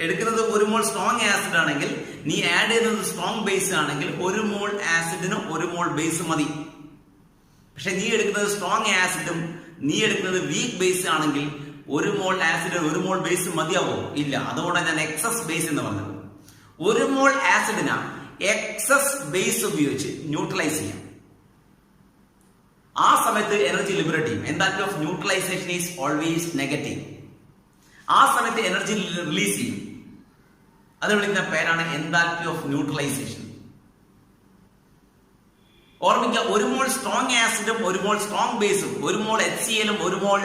എടുക്കുന്നത് ഒരു മോൾ സ്ട്രോങ് ആസിഡ് ആണെങ്കിൽ നീ ആഡ് ചെയ്യുന്നത് സ്ട്രോങ് ബേസ് ആണെങ്കിൽ ഒരു മോൾ ആസിഡിന് ഒരു മോൾ ബേസ് മതി. പക്ഷെ നീ എടുക്കുന്നത് സ്ട്രോങ് ആസിഡും നീ എടുക്കുന്നത് വീക്ക് ബേസ് ആണെങ്കിൽ ഒരു മോൾ ആസിഡ് ഒരു മോൾ ബേസ് മതിയാവോ? ഇല്ല. അതുകൊണ്ടാണ് ഞാൻ എക്സസ് ബേസ് എന്ന് പറഞ്ഞത്. ഒരു മോൾ ആസിഡിന് എക്സസ് ബേസ് ഉപയോഗിച്ച് ന്യൂട്രലൈസ് ചെയ്യാം. ആ സമയത്ത് എനർജി ലിബറേറ്റ് ചെയ്യും. Enthalpy of neutralisation is always negative. ആ സമയത്ത് എനർജി റിലീസ് ചെയ്യും. അത് വിളിക്കുന്ന പേരാണ് എൻതാൽപ്പി ഓഫ് ന്യൂട്രലൈസേഷൻ. ഓർമ്മിക്കുക, ഒരു മോൾ സ്ട്രോങ് ആസിഡും ഒരു മോൾ സ്ട്രോങ് ബേസും ഒരു മോൾ HCl-ഉം ഒരു മോൾ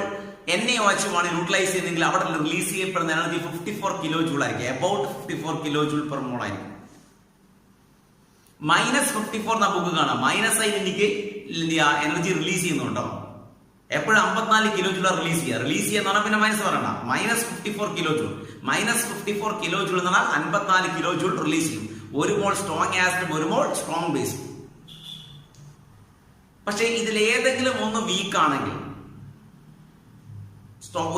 NaOH-ഉമാണ് ന്യൂട്രലൈസ് ചെയ്യുന്നതെങ്കിൽ അവിടെ റിലീസ് ചെയ്യപ്പെടുന്ന എനർജി 54 കിലോ ജൂൾ ആയിരിക്കും. അബൌട്ട് 54 കിലോ ജൂൾ പെർ മോൾ ആയിരിക്കും. -54 നമുക്ക് കാണാം. മൈനസ് ആയി എനിക്ക് എനർജി റിലീസ് ചെയ്യുന്നുണ്ടോ? എപ്പോഴും 54 കിലോ ജൂൾ റിലീസ് ചെയ്യുക. റിലീസ് ചെയ്യാന്ന് പറഞ്ഞാൽ പിന്നെ മൈനസ് പറയണ്ട. -54 കിലോ ജൂൾ. -54 കിലോ ജൂൾ എന്ന് പറഞ്ഞാൽ 54 കിലോ ജൂൾ റിലീസ് ചെയ്യും. ഒരു മോൾ സ്ട്രോങ് ആസിഡും ഒരു മോൾ സ്ട്രോങ് ബേസും. പക്ഷെ ഇതിൽ ഏതെങ്കിലും ഒന്ന് വീക്ക് ആണെങ്കിൽ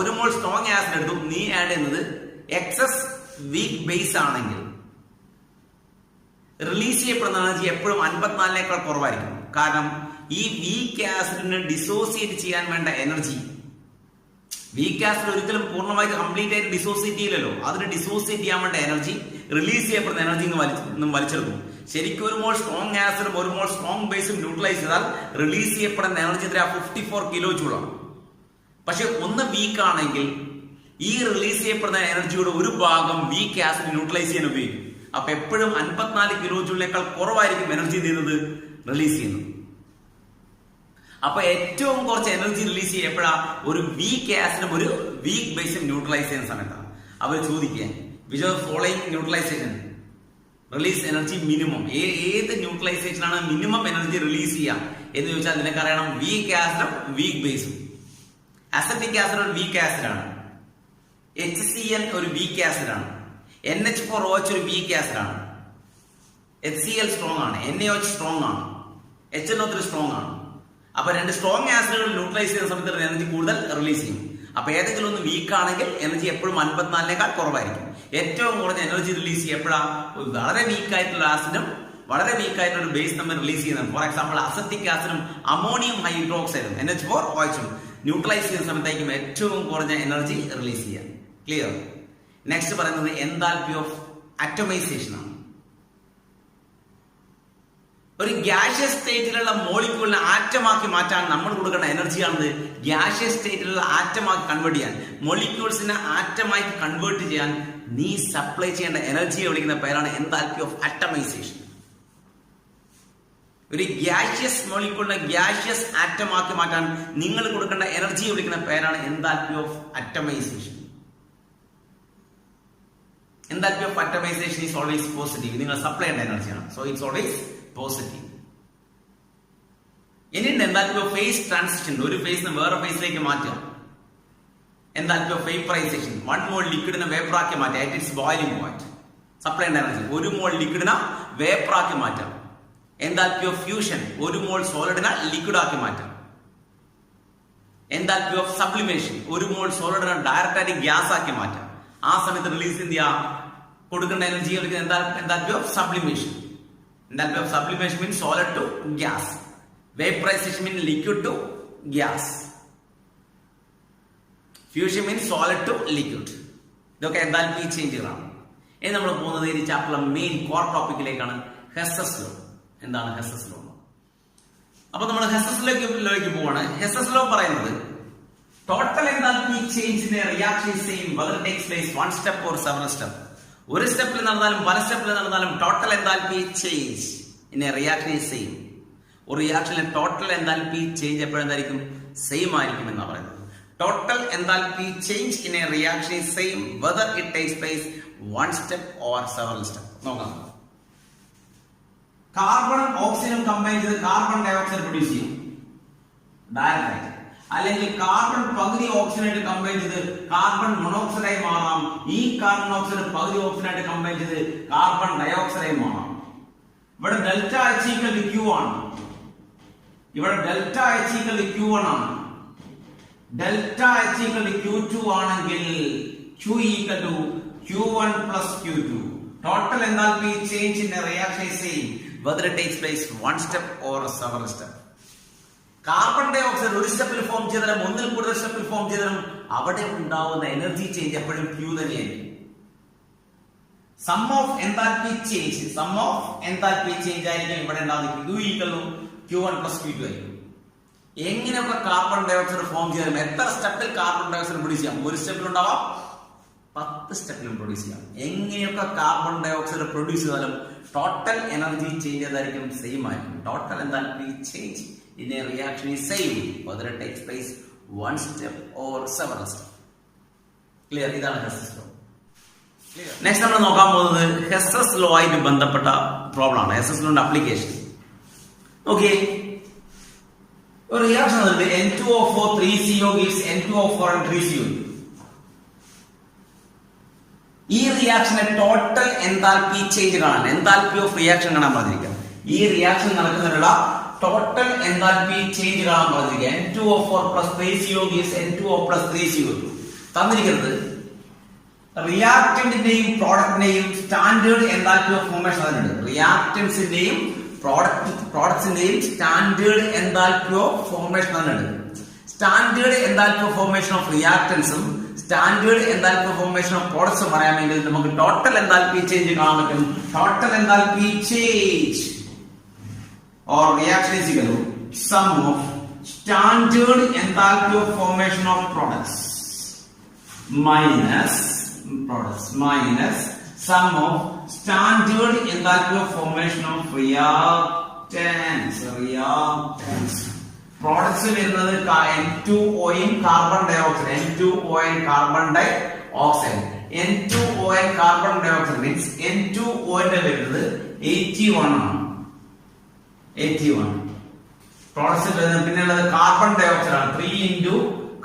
ഒരു മോൾ സ്ട്രോങ് ആസിഡ് എടുത്തു നീ ആഡ് ചെയ്യുന്നത് എക്സസ് വീക്ക് ബേസ് ആണെങ്കിൽ റിലീസ് ചെയ്യപ്പെടുന്ന എനർജി എപ്പോഴും 54നേക്കാൾ കുറവായിരിക്കും. കാരണം ഈ വീക്ക് ആസിഡിനെ ഡിസോസിയേറ്റ് ചെയ്യാൻ വേണ്ട എനർജി, വീക്ക് ആസിഡ് ഒരിക്കലും പൂർണ്ണമായിട്ട് കംപ്ലീറ്റ് ആയിട്ട് ഡിസോസിയേറ്റ് ചെയ്യില്ലല്ലോ. അതിന് ഡിസോസിയേറ്റ് ചെയ്യാൻ വേണ്ട എനർജി റിലീസ് ചെയ്യപ്പെടുന്ന എനർജി വലിച്ചെടുക്കും. ശരിക്കും ഒരു മോൾ സ്ട്രോങ് ആസിഡും ഒരു മോൾ സ്ട്രോങ് ബേസും ന്യൂട്രലൈസ് ചെയ്താൽ റിലീസ് ചെയ്യപ്പെടുന്ന എനർജി 54 കിലോ ജൂളാണ്. പക്ഷെ ഒന്ന് വീക്ക് ആണെങ്കിൽ ഈ റിലീസ് ചെയ്യപ്പെടുന്ന എനർജിയുടെ ഒരു ഭാഗം വീക്ക് ആസിഡ് ന്യൂട്രലൈസ് ചെയ്യാൻ ഉപയോഗിക്കും. അപ്പൊ എപ്പോഴും 54 കിലോ ജൂളിനേക്കാൾ കുറവായിരിക്കും എനർജി ചെയ്യുന്നത് റിലീസ് ചെയ്യുന്നത്. അപ്പൊ ഏറ്റവും കുറച്ച് എനർജി റിലീസ് ചെയ്യപ്പെടാ ഒരു വീക്ക് ആസിഡും ഒരു വീക്ക് ബേസും ന്യൂട്രലൈസ് ചെയ്യുന്ന സമയത്താണ്. അവർ ചോദിക്കുക which of following neutralisation release energy minimum, ഏത് ന്യൂട്രലൈസേഷൻ ആണ് മിനിമം എനർജി റിലീസ് ചെയ്യാം എന്ന് ചോദിച്ചാൽ നിനക്ക് അറിയണം വീക്ക് ആസിഡും വീക്ക് ബേസും. അസറ്റിക് ആസിഡ് ഒരു വീക്ക് ആസിഡ് ആണ്, HCl ഒരു വീക്ക് ആസിഡ് ആണ്, NH4OH ഒരു വീക്ക് ആസിഡ് ആണ്, HCl സ്ട്രോങ് ആണ്, NaOH സ്ട്രോങ് ആണ്, HNO3 സ്ട്രോങ് ആണ്. അപ്പൊ രണ്ട് സ്ട്രോങ് ആസിഡുകൾ ന്യൂട്രലൈസ് ചെയ്യുന്ന സമയത്ത് എനർജി കൂടുതൽ റിലീസ് ചെയ്യും. അപ്പൊ ഏതെങ്കിലും ഒന്ന് വീക്ക് ആണെങ്കിൽ എനർജി എപ്പോഴും 54നേക്കാൾ കുറവായിരിക്കും. ഏറ്റവും കുറഞ്ഞ എനർജി റിലീസ് ചെയ്യപ്പെടാം വളരെ വീക്ക് ആയിട്ടുള്ള ആസിഡും വളരെ വീക്ക് ആയിട്ടുള്ള ഒരു ബേസ് നമ്മൾ റിലീസ് ചെയ്യുന്നത്. ഫോർ എക്സാമ്പിൾ അസറ്റിക് ആസിഡും അമോണിയം ഹൈഡ്രോക്സൈഡും NH4OH ന്യൂട്രലൈസ് ചെയ്യുന്ന സമയത്തായിരിക്കും ഏറ്റവും കുറഞ്ഞ എനർജി റിലീസ് ചെയ്യുക. ക്ലിയർ? നെക്സ്റ്റ് പറയുന്നത് എൻതാൽപ്പി ഓഫ് അറ്റോമൈസേഷൻ ആണ്. ഒരു ഗ്യാഷ്യസ് സ്റ്റേറ്റിലുള്ള മോളിക്യൂളിനെ ആറ്റമാക്കി മാറ്റാൻ നമ്മൾ കൊടുക്കേണ്ട എനർജിയാണിത്. ഗ്യാഷ്യസ് സ്റ്റേറ്റിലുള്ള ആറ്റമാക്കി കൺവേർട്ട് ചെയ്യാൻ, മോളിക്യൂൾസിനെ ആറ്റമായി കൺവേർട്ട് ചെയ്യാൻ നീ സപ്ലൈ ചെയ്യേണ്ട എനർജിയെ വിളിക്കുന്ന പേരാണ് എൻതാൽപ്പി ഓഫ് അറ്റമൈസേഷൻ. ഒരു ഗ്യാഷ്യസ് മോളിക്യൂളിനെ ഗ്യാഷ്യസ് ആറ്റമാക്കി മാറ്റാൻ നിങ്ങൾ കൊടുക്കേണ്ട എനർജിയെ വിളിക്കുന്ന പേരാണ് enthalpy of atomization. Enthalpy of atomization is always positive. നിങ്ങൾ സപ്ലൈ ചെയ്യേണ്ട എനർജിയാണ്. So it's always positive. ഇനി എൻതാൽപ്പി ഓഫ് ഫേസ് ട്രാൻസിഷൻ, ഒരു ഫേസിന് വേറെ ഫേസിലേക്ക് മാറ്റുക. എൻതാൽപ്പി ഓഫ് വേപ്പറൈസേഷൻ, 1 മോൾ ലിക്വിഡിനെ വേപ്പറാക്കി മാറ്റുക at its boiling point. Supply ചെയ്യേണ്ട എനർജി 1 മോൾ ലിക്വിഡിനെ വേപ്പറാക്കി മാറ്റാം. Enthalpy of fusion, 1 mole സോളിഡിനെ liquid ആക്കി മാറ്റാം. എൻതാൽപ്പി ഓഫ് സബ്ലിമേഷൻ, 1 മോൾ സോളിഡിനെ ഡയറക്റ്റ് ആയിട്ട് ഗ്യാസ് ആക്കി മാറ്റാം. ആ സമയത്ത് റിലീസ് ചെയ്യാ കൊടുക്കേണ്ട energy enthalpy of sublimation. Enthalpy of sublimation means solid to gas. Vaporization means liquid to gas. Fusion means solid to liquid. ഇതൊക്കെ എൻതാൽപ്പി ചേഞ്ചുകളാണ്. ഇനി നമ്മൾ പോകുന്നത് ഈ ചാപ്റ്ററിലെ മെയിൻ കോർ ടോപ്പിക്കിലേക്കാണ്, ഹെസ്സസ് ലോ. എന്താണ് ഹെസ്സസ് ലോ? അപ്പൊ നമ്മൾ ഹെസ്സസ് ലോയിലേക്ക് പോവാണ്. ഹെസ്സസ് ലോ പറയുന്നത് total enthalpy change in a reaction is same whether it takes place one step or several steps. ഒരു സ്റ്റെപ്പിൽ നടന്നാലും പല സ്റ്റെപ്പിൽ നടന്നാലും total enthalpy change in a reaction is same. ഒരു റിയാക്ഷനിലെ ടോട്ടൽ എൻതാൽപ്പി ചേഞ്ച് എപ്പോഴെന്തായിരിക്കും? സെയിം ആയിരിക്കും എന്നാണ് പറയുന്നത്. Total enthalpy change in a reaction is same whether it takes place one step or several step. നോക്കാം. കാർബണും ഓക്സിജനും കമ്പൈൻ ചെയ്ത് കാർബൺ ഡൈ ഓക്സൈഡ് പ്രൊഡ്യൂസ് ചെയ്യും ഡയറക്റ്റ് ആയിട്ട്. അല്ലെങ്കിൽ കാർബൺ പകുതി ഓക്സിജനായിട്ട് കമ്പൈൻ ചെയ്ത് കാർബൺ മോണോക്സൈഡായി മാറാം. ഈ കാർബൺ ഓക്സൈഡ് പകുതി ഓക്സിജനായിട്ട് കമ്പൈൻ ചെയ്ത് കാർബൺ ഡയോക്സൈഡായി മാറാം. ഇവിടെ delta H equal to Q ആണ്. ഇവിടെ delta H equal to Q1 ആണ്. Delta H equal to Q2 ആണെങ്കിൽ Q equal to Q1 plus Q2. Total enthalpy change in a reaction is same whether it takes place one step or several steps. Carbon dioxide ഒരു സ്റ്റെപ്പിൽ ഫോം ചെയ്താലും ഒന്നിൽ കൂടുതൽ സ്റ്റെപ്പിൽ ഫോം ചെയ്താലും അവിടെ ഉണ്ടാവുന്ന എനർജി ചേഞ്ച് എപ്പോഴും Q തന്നെയായിരിക്കും. സം ഓഫ് എൻതാൽപ്പി ചേഞ്ച് ആയിരിക്കും ഇവിടെ ഉണ്ടാവുന്നത്. Q equal to Q1 plus Q2 ആയിരിക്കും. എങ്ങനെയൊക്കെ കാർബൺ ഡൈ ഓക്സൈഡ് ഫോം ചെയ്താലും എത്ര സ്റ്റെപ്പിൽ കാർബൺ ഡൈ ഓക്സൈഡ് പ്രൊഡ്യൂസ് ചെയ്യാം? ഒരു സ്റ്റെപ്പിൽ ഉണ്ടാവാം, 10 സ്റ്റെപ്പിലും പ്രൊഡ്യൂസ് ചെയ്യാം. എങ്ങനെയൊക്കെ കാർബൺ ഡൈ ഓക്സൈഡ് പ്രൊഡ്യൂസ് ചെയ്താലും ടോട്ടൽ എനർജി ചേഞ്ച് ഏതായിരിക്കും? സെയിം ആയിരിക്കും. Total enthalpy change in a reaction is same whether it takes place one step or several steps. Clear? ഇതാണ് ഹെസ്സസ് ലോ. നെക്സ്റ്റ് നമ്മൾ നോക്കാൻ പോകുന്നത് ഹെസ്സസ് ലോ ആയിട്ട് ബന്ധപ്പെട്ട പ്രോബ്ലം ആണ്. ഹെസ്സസ് ലോന്റെ അപ്ലിക്കേഷൻ. ഓക്കെ, ഒരു റിയാക്ഷൻ ഉണ്ട്. N2O4 3CO gives N2O4 and 3CO. ഈ റിയാക്ഷന്റെ ടോട്ടൽ എൻതാൽപ്പി ചേഞ്ച് കാണാൻ, എൻതാൽപ്പി ഓഫ് റിയാക്ഷൻ കാണാൻ പറഞ്ഞിരിക്കുക. ഈ റിയാക്ഷൻ നടക്കുന്നതിനുള്ള ടോട്ടൽ എൻതാൽപ്പി ചേഞ്ച് കാണാൻ പറഞ്ഞിരിക്കുക. N2O4 plus 3CO gives N2O plus 3CO2. തന്നിരിക്കുന്നത് റിയാക്ടന്റിന്റെയും പ്രോഡക്റ്റിന്റെയും സ്റ്റാൻഡേർഡ് എൻതാൽപ്പി ഓഫ് ഫോർമേഷൻ അതിനുണ്ട്. റിയാക്ടൻസിന്റെയും പ്രോഡക്ട്സിന്റെയും സ്റ്റാൻഡേർഡ് എൻതാൽപ്പി ഓഫ് ഫോർമേഷൻ അതിനുണ്ട്. Standard enthalpy of formation of റിയാക്ടൻസും standard enthalpy of formation of പ്രോഡക്ട്സും പറയാമെങ്കിൽ നമുക്ക് ടോട്ടൽ എൻതാൽപ്പി ചേഞ്ച് കാണാൻ പറ്റും. Total enthalpy change or reaction is equal to sum of standard enthalpy of formation of products minus sum of standard enthalpy of formation of reactants. Products വരുന്നത് N2O യും carbon dioxide, N2O and carbon dioxide. N2O and carbon dioxide means N2O ന്റെ വരുന്നത് 81 ആണ്. 81 പ്രോഡക്ട്സ് വരുന്നത്. പിന്നെ ഉള്ളത് കാർബൺ ഡൈ ഓക്സൈഡ് ആണ്. 3 into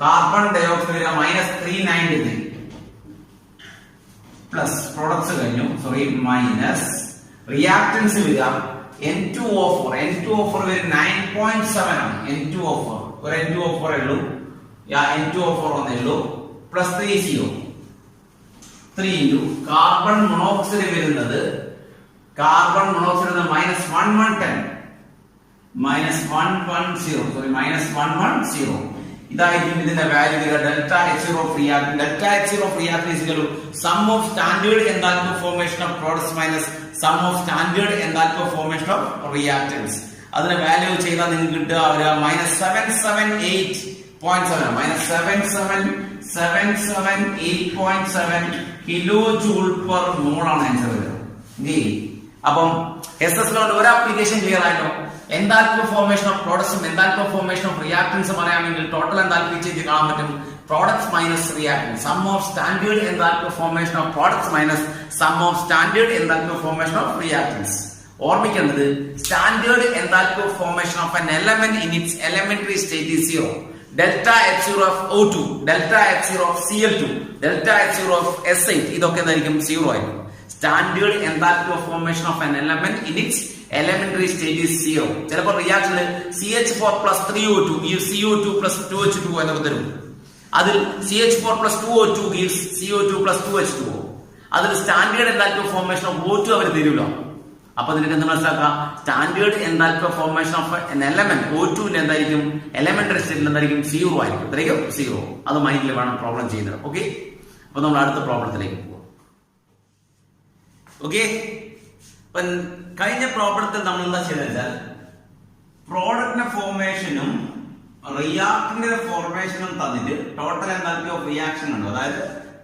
കാർബൺ ഡൈ ഓക്സൈഡ് വരിക -393 പ്ലസ് പ്രോഡക്ട്സ് കഴിഞ്ഞു, സോറി മൈനസ് റിയാക്ടൻസ് വരിക N2O4. N2O4 വരും 9.7 ആണ്. N2O4 ഒരു N2O4 ഉള്ളൂ, N2O4 ഒന്നേ ഉള്ളൂ, plus 3CO. 3 into carbon monoxide വരുന്നത് -110 -110, sorry -110. ഇതായിരിക്കും ഇതിന്റെ വാല്യൂ വരിക. Delta H0 of reactant, delta H0 of reactant is equal to sum of standard enthalpy of formation of products minus sum of standard enthalpy of formation of reactants. അതിനെ വാല്യൂ ചെയ്താൽ നിങ്ങൾക്ക് കിട്ടുക ഒരു -778.7 -778.7 കിലോ ജൂൾ പെർ മോൾ ആണ് ആൻസർ വരിക. അപ്പം SS ലോണ്ട് ഒരു ആപ്ലിക്കേഷൻ ക്ലിയർ ആയല്ലോ. എൻതാൽപ്പി ഓഫ് ഫോർമേഷൻ ഓഫ് പ്രോഡക്ട്സും എൻതാൽപ്പി ഓഫ് ഫോർമേഷൻ ഓഫ് റിയാക്ടൻസും അറിയാമെങ്കിൽ ടോട്ടൽ എൻതാൽപ്പി ചേഞ്ച് കാണാൻ പറ്റും. Products minus reactants, sum of standard enthalpy of formation of products minus sum of standard enthalpy of formation of reactants. ഓർമ്മിക്കേണ്ടത് standard enthalpy of formation of an element in its elementary state is 0. Delta H0 of O2, delta H0 of Cl2, delta H0 of S8 ഇതൊക്കെ എന്തായിരിക്കും 0 ആയിരിക്കും. Standard enthalpy of formation of an element in its elementary state is 0. ചിലപ്പോൾ റിയാക്ഷനിൽ CH4+3O2 gives CO2 plus 2H2 എന്നൊക്കെ തരും. അതിൽ CH4 plus 2O2 gives CO2+2H2O. അതിൽ standard enthalpy of formation of O2 അവർ തരില്ല. അപ്പൊ നിനക്ക് എന്ത് മനസ്സിലാക്കാം? Standard enthalpy of formation of an element O2 എന്തായിരിക്കും? എലമെന്ററി സ്റ്റേറ്റിൽ എന്തായിരിക്കും? 0 ആയിരിക്കും. ഇത്രയും 0. അത് മൈൻഡിൽ വേണം പ്രോബ്ലം ചെയ്യുന്നത്. ഓക്കെ, അപ്പൊ നമ്മൾ അടുത്ത പ്രോബ്ലത്തിലേക്ക് പോകാം. ഓക്കെ, അപ്പൊ കഴിഞ്ഞ പ്രോബ്ലത്തിൽ നമ്മൾ എന്താ ചെയ്തെന്ന് വെച്ചാൽ പ്രോഡക്റ്റിന്റെ ഫോർമേഷനും റിയാക്ടന്റിന്റെ ഫോർമേഷനും തന്നിട്ട് ടോട്ടൽ എൻതാൽപ്പി ഓഫ് റിയാക്ഷൻ കണ്ടു. അതായത്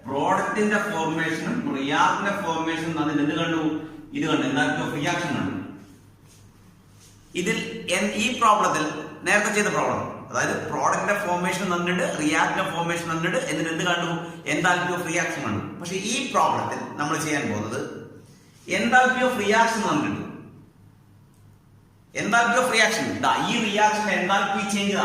പ്രോഡക്റ്റിന്റെ ഫോർമേഷനും റിയാക്ടന്റിന്റെ ഫോർമേഷനും തന്നിട്ട് എന്ത് കണ്ടു? ഇത് കണ്ടു, എൻതാൽപ്പി ഓഫ് റിയാക്ഷൻ കണ്ടു. ഇതിൽ ഈ പ്രോബ്ലത്തിൽ നേരത്തെ ചെയ്ത പ്രോബ്ലം, അതായത് പ്രോഡക്റ്റിന്റെ ഫോർമേഷൻ തന്നിട്ട് റിയാക്ടന്റിന്റെ ഫോർമേഷൻ തന്നിട്ട് എന്നിട്ട് എന്ത് കണ്ടു? എൻതാൽപ്പി ഓഫ് റിയാക്ഷൻ കണ്ടു. പക്ഷെ ഈ പ്രോബ്ലത്തിൽ നമ്മൾ ചെയ്യാൻ പോകുന്നത് എൻതാൽപ്പി ഓഫ് റിയാക്ഷൻ തന്നിട്ടുണ്ട്. എൻതാൽപ്പി ഓഫ് റിയാക്ഷൻ ഈ റിയാക്ഷന്റെ enthalpy change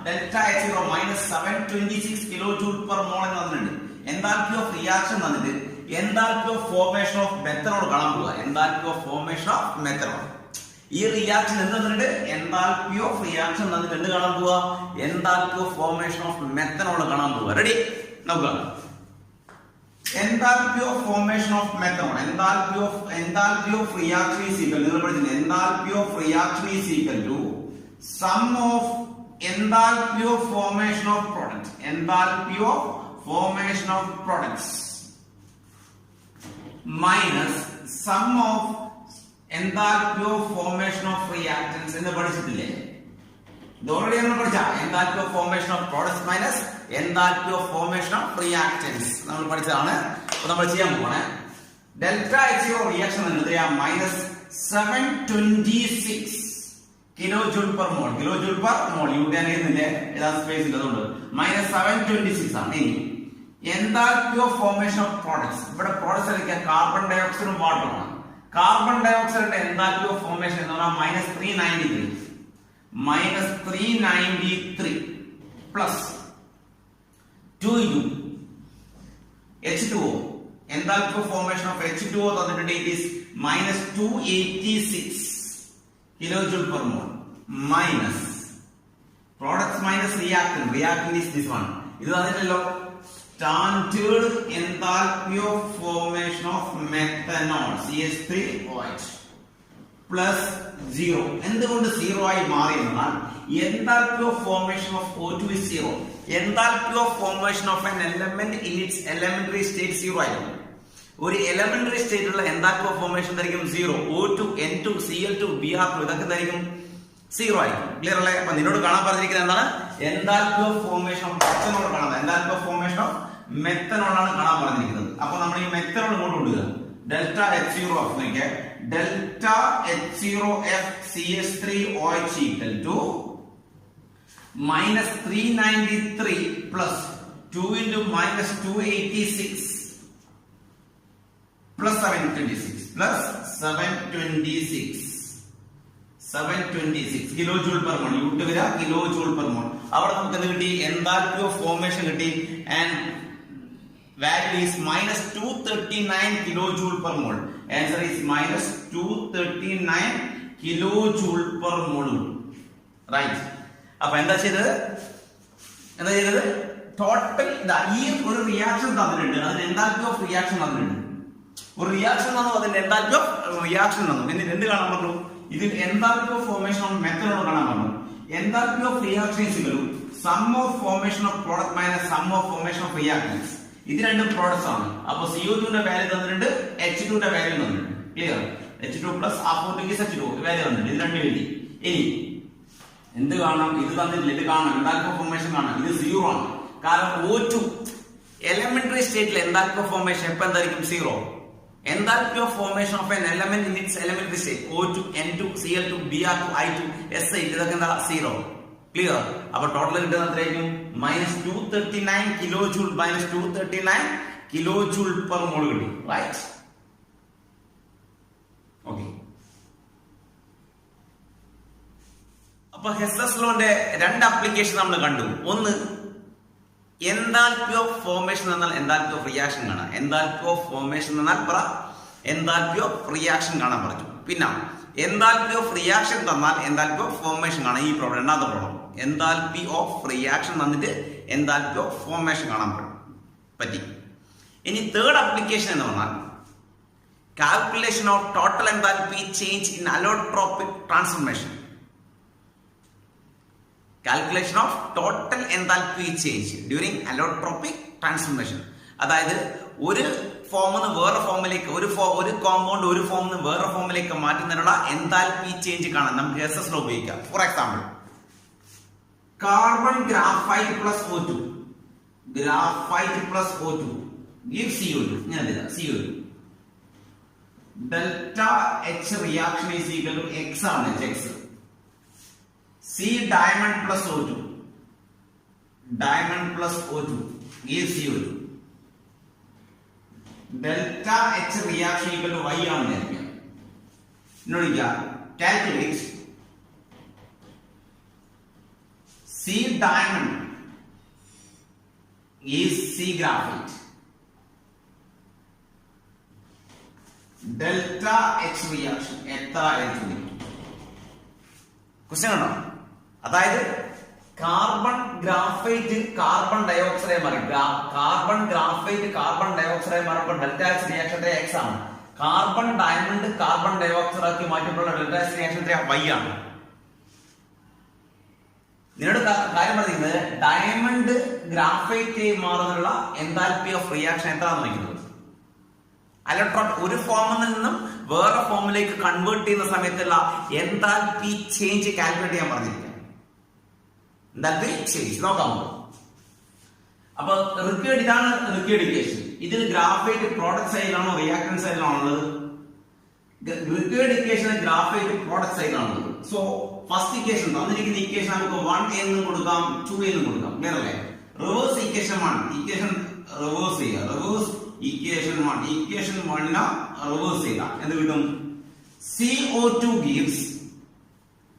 delta H0 -726 kilo joule per mole എന്ന് തന്നിട്ടുണ്ട്. എൻതാൽപ്പി ഓഫ് റിയാക്ഷൻ തന്നിട്ട് enthalpy of formation of methanol കാണാൻ പോവുക. Enthalpy of formation of methanol, ഈ റിയാക്ഷൻ എന്ത് തന്നിട്ട്? എൻതാൽപ്പി ഓഫ് റിയാക്ഷൻ തന്നിട്ട് എന്ത് കാണാൻ പോവുക? Enthalpy of formation of methanol കാണാൻ പോവുക. റെഡി, നോക്കുക. Enthalpy of formation of methanol, enthalpy of reaction is equal to enthalpy of reaction is equal to sum of enthalpy of formation of product, enthalpy of formation of products minus sum of enthalpy of formation of reactants എന്ന് പഠിച്ചിട്ടില്ലേ? ഇതോടെ നമ്മൾ പഠിച്ച enthalpy of formation of products minus enthalpy of formation of reactants നമ്മൾ പഠിച്ചതാണ്. അപ്പോൾ നമ്മൾ ചെയ്യാൻ പോവാണ്. ഡെൽറ്റ H0 റിയാക്ഷൻ എന്നത് -726 കിലോ ജൂൾ പെർ മോൾ, കിലോ ജൂൾ പെർ മോൾ ഇവിടെ എഴുതുന്നില്ലേ, ഏതാ സ്പേസ് ഇല്ല, അതുകൊണ്ട് -726 ആണ്. ഇനി enthalpy of formation of products, ഇവിടെ പ്രോഡക്ട്സ് എടുക്കുക കാർബൺ ഡൈ ഓക്സൈഡും വാട്ടറുമാണ്. കാർബൺ ഡൈ ഓക്സൈഡിന്റെ enthalpy of formation എന്ന് പറഞ്ഞാൽ -393 plus 2U H2O, enthalpy of formation of H2O തന്നിട്ടുണ്ട്. It is -286 kilojoule per mole minus products minus reactant is this one. ഇത് തന്നിട്ടല്ലോ. Standard enthalpy of formation of methanol CH3OH plus 0. എന്തുകൊണ്ട് 0 ആയി മാറി എന്നാൽ enthalpy of formation of O2 is 0. Enthalpy of formation of an element in its elementary state 0 ആയിരിക്കും. ഒരു elementary state ഉള്ള enthalpy of formation ആയിരിക്കും 0. O2, N2, Cl2, Br2 ഇതൊക്കെ ആയിരിക്കും 0 ആയിരിക്കും. ക്ലിയർ അല്ലേ? അപ്പൊ നിന്നോട് കാണാൻ പറഞ്ഞിരിക്കുന്നത് എന്താണ്? enthalpy of formation of methanol കാണാൻ, enthalpy of formation of methanol ആണ് കാണാൻ പറഞ്ഞിരിക്കുന്നത്. അപ്പൊ നമ്മൾ ഈ methanol ഇങ്ങോട്ട് കൊണ്ടുവരിക. ഡെൽറ്റ H0 ഓഫ് നോക്കിയേ, delta H0F CH3OH equal to -393 plus 2 into -286 plus 726 kilo joule per mole. യൂട്ട് വരിക കിലോ ജൂൾ പെർ മോൾ. അവിടെ നമുക്ക് എന്ത് കിട്ടി? enthalpy of formation കിട്ടി. And value is -239 kilojoule per mole. Answer is -239 kilojoule per mole. Right. അപ്പൊ എന്താ ചെയ്തത്? ടോട്ടൽ ഈ ഒരു റിയാക്ഷൻ തന്നിട്ടുണ്ട്, അതിന് enthalpy of reaction തന്നിട്ടുണ്ട്. ഒരു റിയാക്ഷൻ തന്നു, അതിന്റെ enthalpy of reaction തന്നു. എന്നിട്ട് എന്ത് കാണാൻ പറഞ്ഞു? ഇതിൽ enthalpy of formation of methanol കാണാൻ പറഞ്ഞു. Enthalpy of reaction is equal to sum of formation of product minus sum of formation of reactants. ഇത് രണ്ടും പ്രോഡക്ട്സ് ആണ്. അപ്പൊ CO2 ന്റെ വാല്യൂ തന്നിട്ടുണ്ട്, H2 ന്റെ വാല്യൂ തന്നിട്ടുണ്ട്. Clear? H2 plus R4 H2 value തന്നിട്ടുണ്ട്. ഇത് രണ്ടും എഴുതി. ഇനി എന്ത് കാണാം? ഇത് തന്നിട്ടില്ല, ഇത് കാണാം. എന്താൽപ്പി ഓഫ് ഫോർമേഷൻ കാണാം. ഇത് 0 ആണ്. കാരണം O2 എലിമെന്ററി സ്റ്റേറ്റിൽ എന്താൽപ്പി ഓഫ് ഫോർമേഷൻ എപ്പോൾ എന്തായിരിക്കും? 0. Enthalpy of formation of an element in its elementary state O2, N2, Cl2, Br2, I2, Si ഇതൊക്കെ എന്താ? 0. ക്ലിയർ? അപ്പൊ ടോട്ടൽ കിട്ടുന്ന എത്രയായിരിക്കും? -239 kilo joule -239 kilo joule per മോൾ കിട്ടി. റൈറ്റ്? ഓക്കെ. അപ്പൊ ഹെസ്സസ് ലോന്റെ രണ്ട് ആപ്ലിക്കേഷൻ നമ്മൾ കണ്ടു. ഒന്ന്, എൻതാൽപ്പി ഓഫ് ഫോർമേഷൻ എന്നാൽ എൻതാൽപ്പി ഓഫ് റിയാക്ഷൻ കാണാം. എൻതാൽപ്പി ഓഫ് ഫോർമേഷൻ എന്നാൽ എൻതാൽപ്പി ഓഫ് റിയാക്ഷൻ കാണാൻ പറഞ്ഞു. പിന്നെ എൻതാൽപ്പി ഓഫ് റിയാക്ഷൻ തന്നാൽ എൻതാൽപ്പി ഓഫ് ഫോർമേഷൻ കാണാം. ഈ പ്രോബ്ലം രണ്ടാമത്തെ പ്രോബ്ലം. എൻതാൽപ്പി ഓഫ് റിയാക്ഷൻ തന്നിട്ട് എൻതാൽപ്പി ഓഫ് ഫോർമേഷൻ കാണാൻ പറ്റി. ഇനി തേർഡ് ആപ്ലിക്കേഷൻ എന്ന് പറഞ്ഞാൽ calculation of total enthalpy change in allotropic transformation. Calculation of total enthalpy change during allotropic transformation. അതായത് ഒരു ഫോമിൽ നിന്ന് വേറെ ഫോമിലേക്ക്, ഒരു കോമ്പൗണ്ട് ഒരു ഫോമിൽ നിന്ന് വേറെ ഫോമിലേക്ക് മാറ്റുന്നതിനുള്ള എൻതാൽപ്പി ചേഞ്ച് കാണാൻ നമുക്ക് എസ് ഉപയോഗിക്കാം. For example, carbon graphite plus O2, graphite plus O2 gives CO2. ഞാൻ CO2 delta H reaction is equal to X ആണ്. X C diamond plus O2, diamond plus O2 gives CO2. Delta H reaction equal to Y ആണ് നേരിടുക. നോക്കുക, calculate C diamond is C graphite. Delta H reaction എത്ര എഴുതി? ക്വസ്റ്റ്യൻ ഉണ്ടോ? അതായത് കാർബൺ ഗ്രാഫൈറ്റ് കാർബൺ ഡയോക്സൈഡ് മാറി, കാർബൺ ഗ്രാഫൈറ്റ് കാർബൺ ഡയോക്സൈഡ് മാറുമ്പോൾ ഡെൽറ്റ എച്ച് റിയാക്ഷൻ X ആണ്. കാർബൺ ഡയമണ്ട് കാർബൺ ഡയോക്സൈഡ് ആക്കി മാറ്റുമ്പോൾ ഡെൽറ്റ എച്ച് റിയാക്ഷൻ Y ആണ്. നിന്നോട് കാര്യം പറഞ്ഞിരിക്കുന്നത് ഡയമണ്ട് ഗ്രാഫൈറ്റ് മാറുന്നുള്ള എൻതാൽപ്പി ഓഫ് റിയാക്ഷൻ എത്രയാണെന്ന് നോക്കുന്നത്. അലോട്രോപിക് ഒരു ഫോമിൽ നിന്നും വേറെ ഫോമിലേക്ക് കൺവേർട്ട് ചെയ്യുന്ന സമയത്തുള്ള എൻതാൽപ്പി ചേഞ്ച് കാൽക്കുലേറ്റ് ചെയ്യാൻ പറഞ്ഞിരിക്കുക. എൻതാൽപ്പി ചേഞ്ച് നോക്കാം. അപ്പൊ റിക്വേർഡ്, ഇതാണ് റിക്വേർഡ് ഇക്വേഷൻ. ഇതിൽ ഗ്രാഫൈറ്റ് പ്രോഡക്റ്റ് സൈഡിലാണോ റിയാക്ടന്റ് സൈഡിലാണോ ഉള്ളത്? റിക്വേർഡ് ഇക്വേഷൻ ഗ്രാഫൈറ്റ് പ്രോഡക്റ്റ് സൈഡിലാണുള്ളത്. സോ ഫസ്റ്റ് ഇക്വേഷൻ തന്നിരിക്കുന്ന ഇക്വേഷൻ നമുക്ക് 1 എന്നും കൊടുക്കാം, 2 എന്നും കൊടുക്കാം. വേറല്ലേ? റിവേഴ്സ് ഇക്വേഷൻ 1, ഇക്വേഷൻ റിവേഴ്സ് ചെയ്യുക. റിവേഴ്സ് ഇക്വേഷൻ 1, ഇക്വേഷൻ 1 റിവേഴ്സ് ചെയ്യുക. എന്ത് കിട്ടും? CO2 gives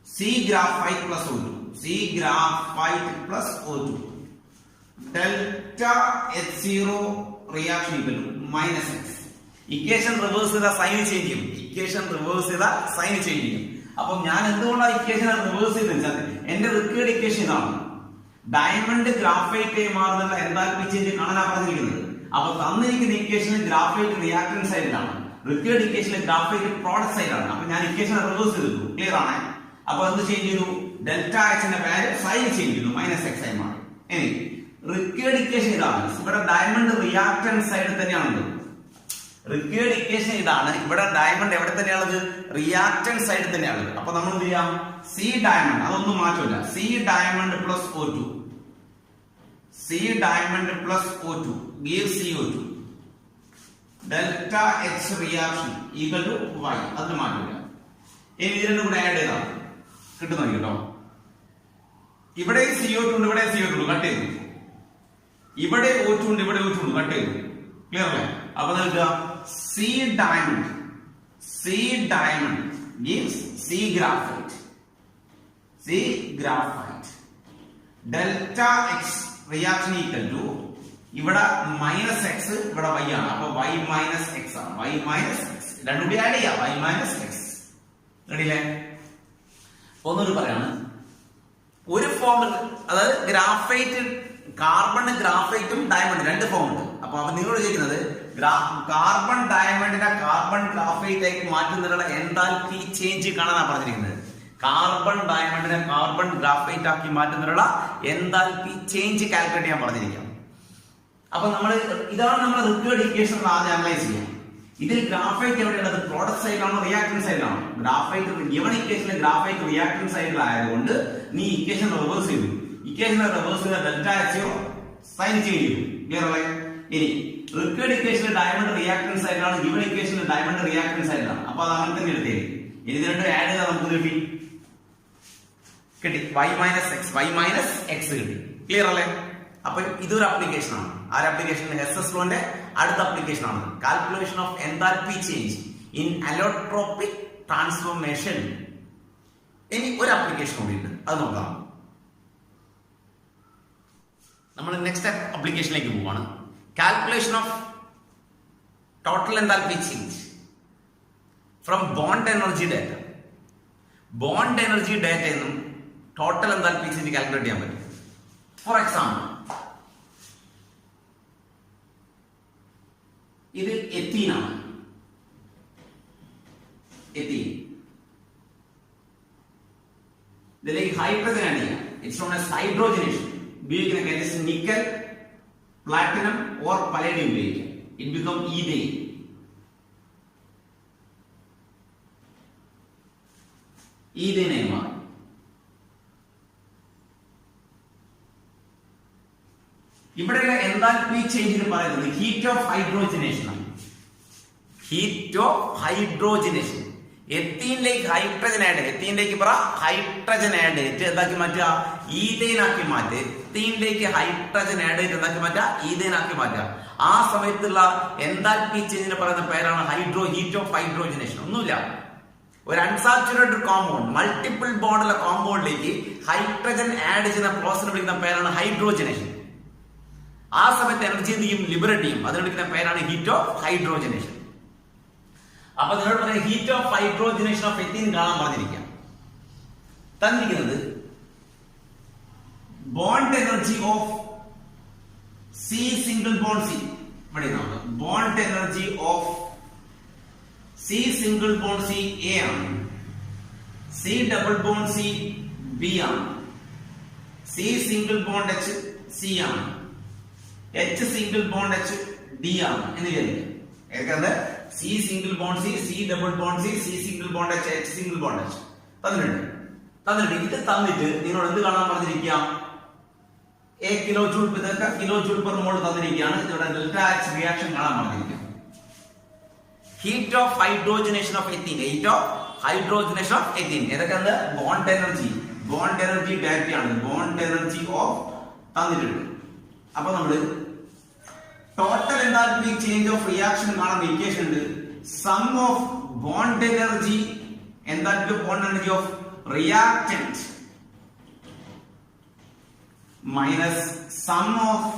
C graphite plus O2, C graphite plus O2 delta H0 reaction equal to -X. Equation reverse ചെയ്ത സൈൻ ചേഞ്ച് ചെയ്യും. ഇക്വേഷൻ റിവേഴ്സ് ചെയ്ത സൈൻ ചേഞ്ച് ചെയ്യും. അപ്പൊ ഞാൻ എന്തുകൊണ്ടാണ് ഇക്വേഷൻ റിവേഴ്സ് ചെയ്തെന്ന് വെച്ചാൽ എന്റെ റിക്വേർഡ് ഇക്വേഷൻ ഇതാണ്. ഡയമണ്ട് ഗ്രാഫൈറ്റ് മാറുന്നുള്ള എൻതാൽപ്പി ചേഞ്ച് കാണാനാണ് പറഞ്ഞിരിക്കുന്നത്. അപ്പൊ തന്നിരിക്കുന്ന ഇക്വേഷൻ ഗ്രാഫൈറ്റ് റിയാക്ടന്റ് സൈഡിലാണ്, റിക്വേർഡ് ഇക്വേഷൻ ഗ്രാഫൈറ്റ് പ്രോഡക്റ്റ് സൈഡിലാണ്. അപ്പൊ ഞാൻ ഇക്വേഷൻ റിവേഴ്സ് ചെയ്തു. ക്ലിയർ ആണ്? അപ്പൊ എന്ത് ചേഞ്ച് ചെയ്തു? ഡെൽറ്റ എച്ചിന്റെ വാല്യൂ സൈൻ ചേഞ്ച് ചെയ്തു, -X ആയി മാറി. ഇനി റിക്വേർഡ് ഇക്വേഷൻ ഇതാണ്. ഇവിടെ ഡയമണ്ട് റിയാക്ടന്റ് സൈഡിൽ തന്നെയാണുള്ളത്. റിക്വേർഡ് ഇക്വേഷൻ ഇതാണ്. ഇവിടെ ഡയമണ്ട് എവിടെ തന്നെയാണുള്ളത്? റിയാക്ടന്റ് സൈഡിൽ തന്നെയാണുള്ളത്. അപ്പൊ നമ്മൾ എന്ത് ചെയ്യാം? സി ഡയമണ്ട്, അതൊന്നും മാറ്റില്ല. C diamond plus O2, C diamond plus O2 gives CO2 delta H reaction equal to Y. അതിന് മാറ്റില്ല. ഇനി ഇത് രണ്ടും കൂടെ ആഡ് ചെയ്താൽ കിട്ടുന്നു കേട്ടോ. ഇവിടെ CO2 ഉണ്ട്, ഇവിടെ CO2 ഉണ്ട്, കട്ട് ചെയ്തു. ഇവിടെ O2 ഉണ്ട്, ഇവിടെ O2 ഉണ്ട്, കട്ട് ചെയ്തു. ക്ലിയർ അല്ലേ? അപ്പൊ നൽകുക C diamond gives C graphite, delta X reaction equal to ഇവിടെ -X, ഇവിടെ Y ആണ്. അപ്പൊ Y minus X ആണ്. Y minus X രണ്ടും കൂടി ആഡ് ചെയ്യാം. Y minus X. റെഡിയല്ലേ? ഒന്നുകൂടി പറയാണ്. ഒരു ഫോമിൽ, അതായത് ഗ്രാഫൈറ്റ്, കാർബൺ ഗ്രാഫൈറ്റും ഡയമണ്ട് രണ്ട് ഫോം ഉണ്ട്. അപ്പൊ നിങ്ങളോട് ചോദിക്കുന്നത് കാർബൺ ഡയമണ്ടിനെ കാർബൺ ഗ്രാഫൈറ്റ് ആക്കി മാറ്റുന്നതിനുള്ള എൻതാൽപ്പി ചേഞ്ച് കാണാനാണ് പറഞ്ഞിരിക്കുന്നത്. കാർബൺ ഡയമണ്ടിനെ കാർബൺ ഗ്രാഫൈറ്റ് ആക്കി മാറ്റുന്നതിനുള്ള എന്താൽപി ചേഞ്ച് കാൽക്കുലേറ്റ് ചെയ്യാൻ പറഞ്ഞിരിക്കാം. അപ്പൊ ഇതാണ് നമ്മൾ റിക്വയർഡ് ഇക്വേഷൻ ആദ്യം അനലൈസ് ചെയ്യാം. ഇതിൽ ഗ്രാഫൈറ്റ് എവിടെയുള്ളത്? പ്രോഡക്റ്റ് സൈഡിലാണോ റിയാക്ടന്റ് സൈഡിലാണോ? ഗ്രാഫൈറ്റ് ഗിവൺ ഇക്വേഷനിൽ ഗ്രാഫൈറ്റ് റിയാക്ടന്റ് സൈഡിലായതുകൊണ്ട് നീ ഇക്വേഷൻ റിവേഴ്സ് ചെയ്തു. ഇക്വേഷനെ റിവേഴ്സ് ചെയ്ത ഡെൽറ്റ എച്ച് സൈൻ ചേഞ്ച് ചെയ്തു. ക്ലിയർ അല്ലേ? ഇനി റിക്വയർഡ് ഇക്വേഷനിൽ ഡയമണ്ട് റിയാക്ടന്റ് സൈഡിലാണ്, ഗിവൺ ഇക്വേഷനിൽ ഡയമണ്ട് റിയാക്ടന്റ് സൈഡിലാണ്. അപ്പൊ അത് അങ്ങനെ തന്നെ എടുത്തേ. ഇനി ഇത് രണ്ടും ആഡ് ചെയ്താൽ നമുക്ക് കിട്ടി y മൈനസ് എക്സ് കിട്ടി. ക്ലിയർ അല്ലേ? അപ്പൊ ഇതൊരു ആപ്ലിക്കേഷൻ ആണ്. ആ ആപ്ലിക്കേഷൻ ഹെസ്സസ് ലോന്റെ അടുത്ത ആപ്ലിക്കേഷൻ ആണ് calculation of enthalpy change in allotropic transformation. ഇനി ഒരു ആപ്ലിക്കേഷൻ കൂടി ഉണ്ട്, അത് നോക്കാം. നമ്മൾ നെക്സ്റ്റ് ആപ്ലിക്കേഷനിലേക്ക് പോവാണ്. Calculation of total enthalpy change from bond energy data. Bond energy data എന്നും ടോട്ടൽ എൻതാൽപി ചേഞ്ച് കാൽക്കുലേറ്റ് ചെയ്യാൻ പറ്റും. ഫോർ എക്സാമ്പിൾ, ഇത് എത്തീനാണ്. എത്തീൻ ഇതിലേക്ക് ഹൈഡ്രജൻ ആഡ് ചെയ്യാം. It's known as hydrogenation. ഉപയോഗിക്കുന്ന case nickel, platinum or palladium ഉപയോഗിക്കാം. It become ethane. ഈഥെയ്നായി മാറും. ഇവിടെയുള്ള എൻതാൽപി ചേഞ്ചിന് പറയുന്നത് ഹീറ്റ് ഓഫ് ഹൈഡ്രോജനേഷൻ ആണ്. Heat of hydrogenation. എത്തീനിലേക്ക് ഹൈഡ്രജൻ ആഡ്, എത്തീനിലേക്ക് ഹൈഡ്രജൻ ആഡ് ചെയ്തിട്ട് എന്താക്കി മാറ്റുക? ഈഥെയ്ൻ ആക്കി മാറ്റുക. എത്തീനിലേക്ക് ഹൈഡ്രജൻ ആഡ് ചെയ്ത് എന്താക്കി മാറ്റുക? ഈഥെയ്ൻ ആക്കി മാറ്റുക. ആ സമയത്തുള്ള എൻതാൽപി ചേഞ്ചിന് പറയുന്ന പേരാണ് ഹീറ്റ് ഓഫ് ഹൈഡ്രോജനേഷൻ. ഒന്നുമില്ല, ഒരു അൺസാച്ചുറേറ്റഡ് കോമ്പൗണ്ട്, മൾട്ടിപ്പിൾ ബോണ്ടുള്ള കോമ്പൗണ്ടിലേക്ക് ഹൈഡ്രജൻ ആഡ് ചെയ്യുന്ന പ്രോസസ്സിനെ വിളിക്കുന്ന പേരാണ് ഹൈഡ്രോജനേഷൻ. ആ സമയത്ത് എനർജി എന്ത് ചെയ്യും? ലിബറേറ്റ് ചെയ്യും. അതിന് വിളിക്കുന്ന പേരാണ് ഹീറ്റ് ഓഫ് ഹൈഡ്രോജനേഷൻ. അപ്പൊ നിങ്ങളോട് പറയുന്നത് heat of hydrogenation of ethene കാണാൻ പറഞ്ഞിരിക്കാം. തന്നിരിക്കുന്നത് bond energy of C single bond C. ഇവിടെ bond energy of C single bond C A ആണ്, C double bond C B ആണ്, C single bond H C ആണ്, H single bond H D ആണ് എന്ന് വിചാരിക്കാം. ഏതൊക്കെ? C single bond C, C double bond C, C single bond H, H single bond H തന്നിട്ടുണ്ട്. ഇത് തന്നിട്ട് നിങ്ങളോട് എന്ത് കാണാൻ പറഞ്ഞിരിക്കാം? കിലോ ജൂൾ പെർ മോൾ തന്നിരിക്കുകയാണ്. ഇവിടെ ഡെൽറ്റ എച്ച് റിയാക്ഷൻ കാണാൻ പറഞ്ഞിരിക്കാം. Heat of hydrogenation of ethene. Heat of hydrogenation of ethene ഏതൊക്കെ? ബോണ്ട് എനർജി ഡാറ്റയാണ്. ബോണ്ട് എനർജി ഓഫ് തന്നിട്ടുണ്ട്. അപ്പൊ നമ്മള് total enthalpy change of reaction കാണുന്ന ഇക്വേഷൻ ഉണ്ട്. Sum of bond energy, enthalpy of bond energy of reactant minus sum of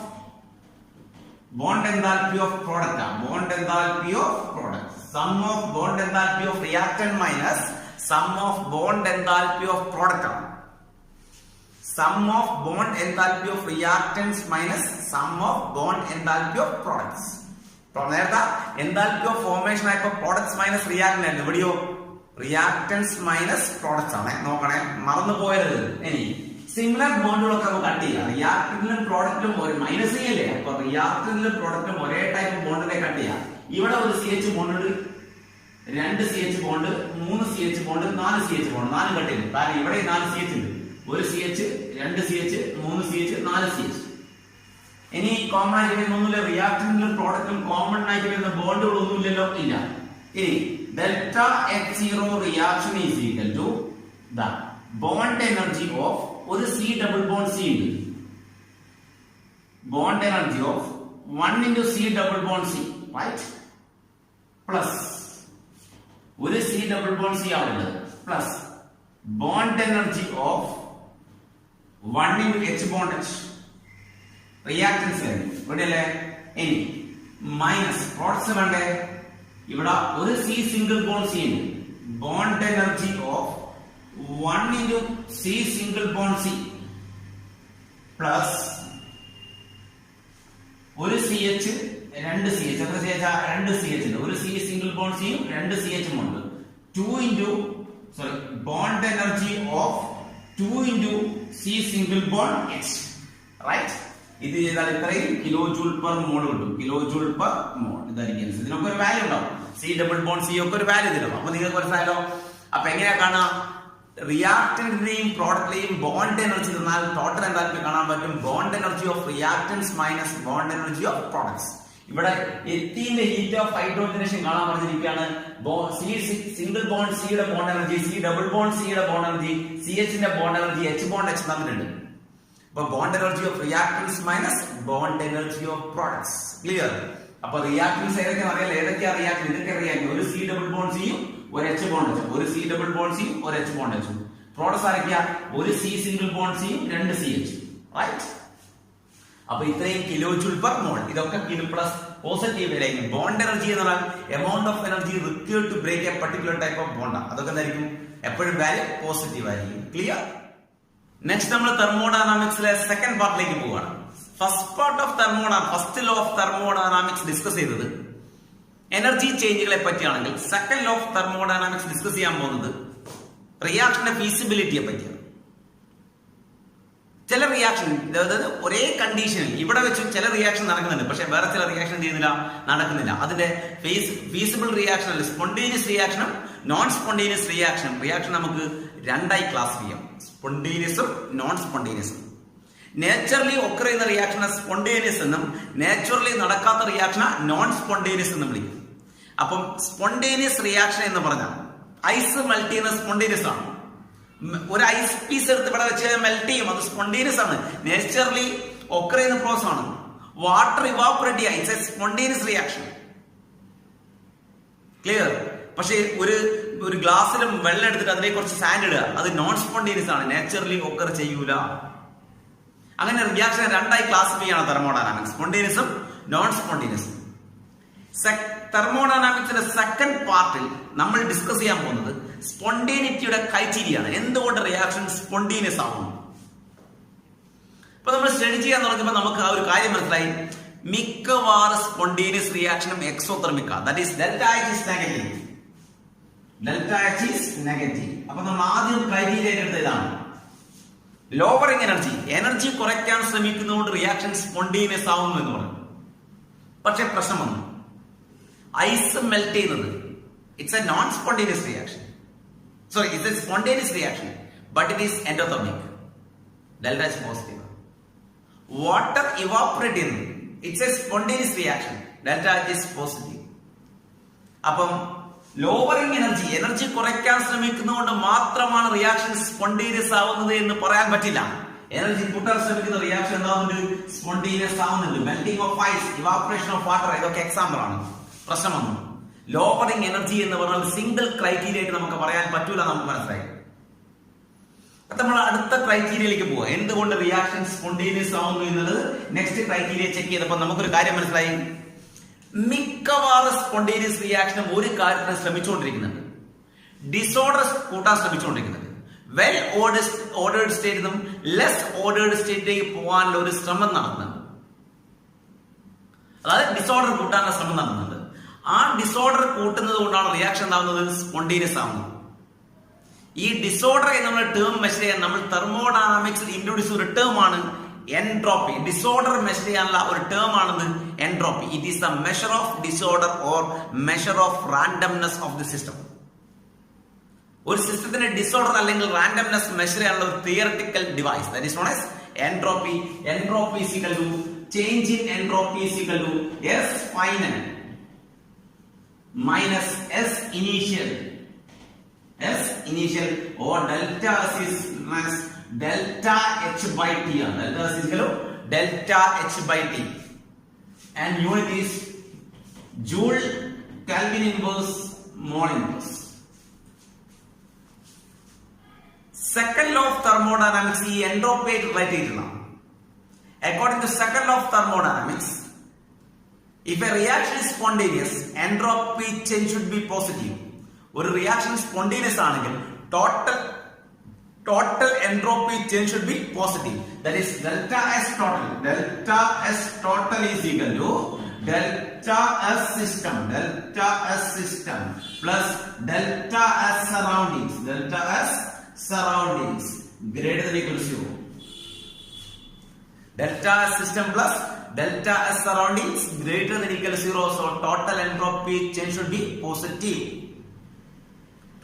bond enthalpy of product. Bond enthalpy of product. Sum of bond enthalpy of reactant minus sum of bond enthalpy of product. Sum of bond enthalpy of reactants minus sum of bond enthalpy of products. അപ്പോൾ നേരത്തെ enthalpy of formation ആയപ്പോൾ products minus reactant ആണ്. ഇവിടെയോ reactants minus products ആണ്. നോക്കണേ, മറന്നു പോയത്. ഇനി സിമിലർ ബോണ്ടുകളൊക്കെ നമുക്ക് കട്ട് ചെയ്യാം. റിയാക്ടന്റിലും പ്രോഡക്റ്റും ഒരു മൈനസ് ചെയ്യല്ലേ? അപ്പൊ റിയാക്ടന്റിലും പ്രോഡക്റ്റും ഒരേ ടൈപ്പ് ബോണ്ടിനെ കട്ട് ചെയ്യാം. ഇവിടെ ഒരു സി എച്ച് ബോണ്ട് ഉണ്ട്, 2 C H bond, 3 C H bond, 4 C H bond, 4 cut ചെയ്യും. കാരണം ഇവിടെ 4 സി എച്ച് ഉണ്ട്. 1 C H, 2 C H, 3 C H, 4 C H. ഇനി കോമൺ ആയിട്ട് വരുന്ന ഒന്നുമില്ല. റിയാക്ടന്റിലും പ്രോഡക്റ്റും കോമൺ ആയിട്ട് വരുന്ന ബോണ്ടുകൾ ഒന്നുമില്ലല്ലോ, ഇല്ല. ഇനി delta H0 reaction is equal to the bond energy of ഒരു സി ഡബിൾ ബോണ്ട് സി ഉണ്ട്. Bond energy of 1 into C double bond C, right, plus ഒരു സി ഡബിൾ ബോണ്ട് സി ആവുന്നത്, plus bond energy of 1 into H bond H reactants ഇവിടെ അല്ലേ. ഇനി മൈനസ് പ്രോഡക്ട്സ് വേണ്ടേ? ഇവിടെ ഒരു സി സിംഗിൾ ബോണ്ട് സി ഉണ്ട്. Bond energy of 1 into C single bond C plus ഒരു CH 2 CH. എത്ര CH? 2 CH ഉണ്ട്. ഒരു C single bond C യും 2 CH ഉം ഉണ്ട്. 2 into bond energy of 2 into C single bond H, right? ഇത് ചെയ്താൽ ഇത്രയും കിലോ ജൂൾ പെർ മോൾ കിട്ടും. കിലോ ജൂൾ പെർ മോൾ ഇതായിരിക്കും. ഇതിനൊക്കെ ഒരു വാല്യൂ ഉണ്ടാവും. സി ഡബിൾ ബോണ്ട് സി ഒക്കെ ഒരു വാല്യൂ തരും. അപ്പൊ നിങ്ങൾക്ക് മനസ്സിലായല്ലോ. അപ്പൊ എങ്ങനെയാ കാണാം? റിയാക്ടന്റിന്റെയും പ്രോഡക്റ്റിന്റെയും ബോണ്ട് എനർജി തന്നാൽ ടോട്ടൽ എന്തായാലും കാണാൻ പറ്റും. Bond energy of reactants minus bond energy of products. ഇവിടെ എത്തിന്റെ ഹീറ്റ് ഓഫ് ഹൈഡ്രോജനേഷൻ കാണാൻ പറഞ്ഞിരിക്കുകയാണ്. സിംഗിൾ ബോണ്ട് സിയുടെ bond energy, C double bond സിയുടെ ബോണ്ട് എനർജി, സി എച്ചിന്റെ bond energy, H bond H തമ്മിലുണ്ട്. അപ്പൊ bond energy of reactants minus bond energy of products. Clear? അപ്പൊ റിയാക്ടൻസ് ഏതൊക്കെയാണ് അറിയാലോ. ഏതൊക്കെയാ റിയാക്ടൻ? ഇതൊക്കെ റിയാക്ടൻ. ഒരു സി ഡബിൾ ബോണ്ട് സിയും ഒരു എച്ച് ബോണ്ട് എച്ചും, ഒരു സി ഡബിൾ ബോണ്ട് സിയും ഒരു എച്ച് ബോണ്ട് എച്ചും. പ്രോഡക്ട്സ് ആരൊക്കെയാ? ഒരു സി സിംഗിൾ ബോണ്ട് സിയും രണ്ട് സി എച്ച്. റൈറ്റ്? അപ്പൊ ഇത്രയും കിലോ ജൂൾ പെർ മോൾ. ഇതൊക്കെ കിലോ പ്ലസ് പോസിറ്റീവ് ആയിരിക്കും. ബോണ്ട് എനർജി എന്ന് പറഞ്ഞാൽ amount of energy required to break a particular type of bond. അതൊക്കെ എന്തായിരിക്കും? എപ്പോഴും വാല്യൂ പോസിറ്റീവ് ആയിരിക്കും. ക്ലിയർ? നെക്സ്റ്റ് നമ്മൾ തെർമോഡൈനാമിക്സിലെ സെക്കൻഡ് പാർട്ടിലേക്ക് പോവുകയാണ്. First law of thermodynamics discuss ചെയ്തത് എനർജി ചേഞ്ചുകളെ പറ്റിയാണെങ്കിൽ second law of thermodynamics discuss ചെയ്യാൻ പോകുന്നത് റിയാക്ഷന്റെ ഫീസിബിലിറ്റിയെ പറ്റിയാണ്. ചില റിയാക്ഷൻ, അതായത് ഒരേ കണ്ടീഷനിൽ ഇവിടെ വെച്ച് ചില റിയാക്ഷൻ നടക്കുന്നുണ്ട്, പക്ഷെ വേറെ ചില റിയാക്ഷൻ ചെയ്യുന്നില്ല, നടക്കുന്നില്ല. അതിന്റെ ഫീസിബിൾ റിയാക്ഷൻ അല്ല, സ്പോണ്ടേനിയസ് റിയാക്ഷനും നോൺ സ്പോണ്ടേനിയസ് റിയാക്ഷൻ നമുക്ക് രണ്ടായി ക്ലാസ് ചെയ്യാം. സ്പോണ്ടേനിയസും നോൺ സ്പോണ്ടേനിയസും. നേച്ചുറലി ഒക്കർ ചെയ്യുന്ന റിയാക്ഷനെ സ്പോണ്ടേനിയസ് എന്നും നേച്ചുറലി നടക്കാത്ത റിയാക്ഷനെ നോൺ സ്പോണ്ടേനിയസ് എന്നും വിളിക്കും. അപ്പം സ്പോണ്ടേനിയസ് റിയാക്ഷൻ എന്ന് പറഞ്ഞാൽ ഐസ് മെൽറ്റ് ചെയ്യുന്ന സ്പോണ്ടേനിയസ് ആണ്. ഒരു ഐസ് പീസ് എടുത്ത് ഇവിടെ വെച്ച് മെൽറ്റ് ചെയ്യും, അത് സ്പോണ്ടേനിയസ് ആണ്. നേച്ചുറലി ഒക്കർ ചെയ്യുന്ന പ്രോസസ് ആണ്. വാട്ടർ ഇവാപറേറ്റ് ചെയ്യുക, it's a spontaneous reaction. Clear? പക്ഷേ ഒരു ഗ്ലാസ്സിലും വെള്ളം എടുത്തിട്ട് അതിലേക്ക് കുറച്ച് സാൻഡ് ഇടുക, അത് നോൺ സ്പോണ്ടേനിയസ് ആണ്, നേച്ചുറലി ഒക്കർ ചെയ്യൂല. അങ്ങനെ റിയാക്ഷൻ രണ്ടായി ക്ലാസിഫൈ ചെയ്യണം തെർമോഡൈനാമിക്സ്, സ്പോണ്ടേനിയസും നോൺ സ്പോണ്ടേനിയസും. തെർമോഡൈനാമിക്സിന്റെ സെക്കൻഡ് പാർട്ടിൽ നമ്മൾ ഡിസ്കസ് ചെയ്യാൻ പോകുന്നത് സ്പോണ്ടേനിറ്റിയുടെ ക്രൈറ്റീരിയ ആണ്. എന്തുകൊണ്ട് റിയാക്ഷൻ സ്പോണ്ടേനിയസ് ആവുന്നു? അപ്പൊ നമ്മൾ സ്റ്റഡി ചെയ്യാൻ തുടങ്ങുമ്പോൾ നമുക്ക് ആ ഒരു കാര്യം മനസ്സിലായി. മിക്കവാറും സ്പോണ്ടേനിയസ് റിയാക്ഷനും എക്സോതെർമിക് ആണ്. That is delta H is negative. Delta H is negative. അപ്പൊ നമ്മൾ ആദ്യം ക്രൈറ്റീരിയ എടുത്ത ഇതാണ്. ലോവറിംഗ് എനർജി കുറയ്ക്കാൻ ശ്രമിക്കുന്നതുകൊണ്ട് റിയാക്ഷൻ സ്പോണ്ടേനിയസ് ആവുന്നു എന്ന് പറഞ്ഞു. പക്ഷെ പ്രശ്നം വന്നു. ഐസ് മെൽറ്റ് ചെയ്യുന്നത് it's a non spontaneous reaction. Sorry, it's a spontaneous reaction, but it is endothermic. Delta H positive. Water evaporate ചെയ്യുന്നത് it's a spontaneous reaction, delta H is positive. അപ്പം ലോവറിംഗ് എനർജി കുറയ്ക്കാൻ ശ്രമിക്കുന്നതുകൊണ്ട് മാത്രമാണ് റിയാക്ഷൻ സ്പോണ്ടേനിയസ് ആവുന്നത് എന്ന് പറയാൻ പറ്റില്ല. എനർജി കൂട്ടാൻ ശ്രമിക്കുന്ന റിയാക്ഷൻ എന്താവുന്നുണ്ട്? സ്പോണ്ടേനിയസ് ആവുന്നുണ്ട്. Melting of ice, evaporation of water, ഇതൊക്കെ എക്സാമ്പിൾ ആണ്. പ്രശ്നം വന്നു. ലോവറിംഗ് എനർജി എന്ന് പറഞ്ഞാൽ സിംഗിൾ ക്രൈറ്റീരിയ ആയിട്ട് നമുക്ക് പറയാൻ പറ്റൂല, നമുക്ക് മനസ്സിലായി. നമ്മൾ അടുത്ത ക്രൈറ്റീരിയയിലേക്ക് പോവുക. എന്തുകൊണ്ട് റിയാക്ഷൻ സ്പോണ്ടേനിയസ് ആവുന്നു എന്നുള്ളത് നെക്സ്റ്റ് ക്രൈറ്റീരിയ ചെക്ക് ചെയ്തപ്പോൾ നമുക്കൊരു കാര്യം മനസ്സിലായി. മിക്കവാറും സ്പോണ്ടേനിയസ് റിയാക്ഷനും ഒരു കാര്യത്തിന് ശ്രമിച്ചുകൊണ്ടിരിക്കുന്നുണ്ട്, ഡിസോർഡർ കൂട്ടാൻ ശ്രമിച്ചുകൊണ്ടിരിക്കുന്നുണ്ട്. വെൽ ഓർഡേർഡ് സ്റ്റേറ്റിൽ നിന്നും ലെസ് ഓർഡേർഡ് സ്റ്റേറ്റിലേക്ക് പോകാനുള്ള ഒരു ശ്രമം നടത്തുന്നുണ്ട്. അതായത് ഡിസോർഡർ കൂട്ടാനുള്ള ശ്രമം നടത്തുന്നുണ്ട്. ആ ഡിസോർഡർ കൂട്ടുന്നത് കൊണ്ടാണ് റിയാക്ഷൻ ഉണ്ടാവുന്നത്, സ്പോണ്ടേനിയസ് ആവുന്നത്. ഈ ഡിസോർഡർ എന്നുള്ള ടേം മെഷർ ചെയ്യാൻ നമ്മൾ തെർമോഡൈനാമിക്സിൽ ഇൻട്രൊഡ്യൂസ് ഒരു ടേം ആണ് എൻട്രോപ്പി. ഡിസോർഡർ മെഷർ ചെയ്യാനുള്ള ഒരു ടേം ആണെന്ന് entropy. It is the measure of disorder or measure of randomness of the system. ഒരു സിസ്റ്റത്തിന്റെ ഡിസോർഡർ അല്ലെങ്കിൽ റാൻഡംനെസ് മെഷർ ചെയ്യാനുള്ള ഒരു theoretical device, that is known as entropy. Entropy is equal to change in entropy is equal to S final minus S initial or delta is minus delta H by T. Delta is equal to delta H by T, and unit is Joule Kelvin inverse mole inverse. Second law of thermodynamics is entropy related. According to second law of thermodynamics, if a reaction is spontaneous, entropy change should be positive. ഒരു റിയാക്ഷൻ സ്പോണ്ടേനിയസ് ആണെങ്കിൽ total entropy change should be positive. That is delta S total. Delta S total is equal to delta S system plus delta S surroundings greater than or equal to 0. Delta S system plus delta S surroundings greater than or equal to 0. So total entropy change should be positive.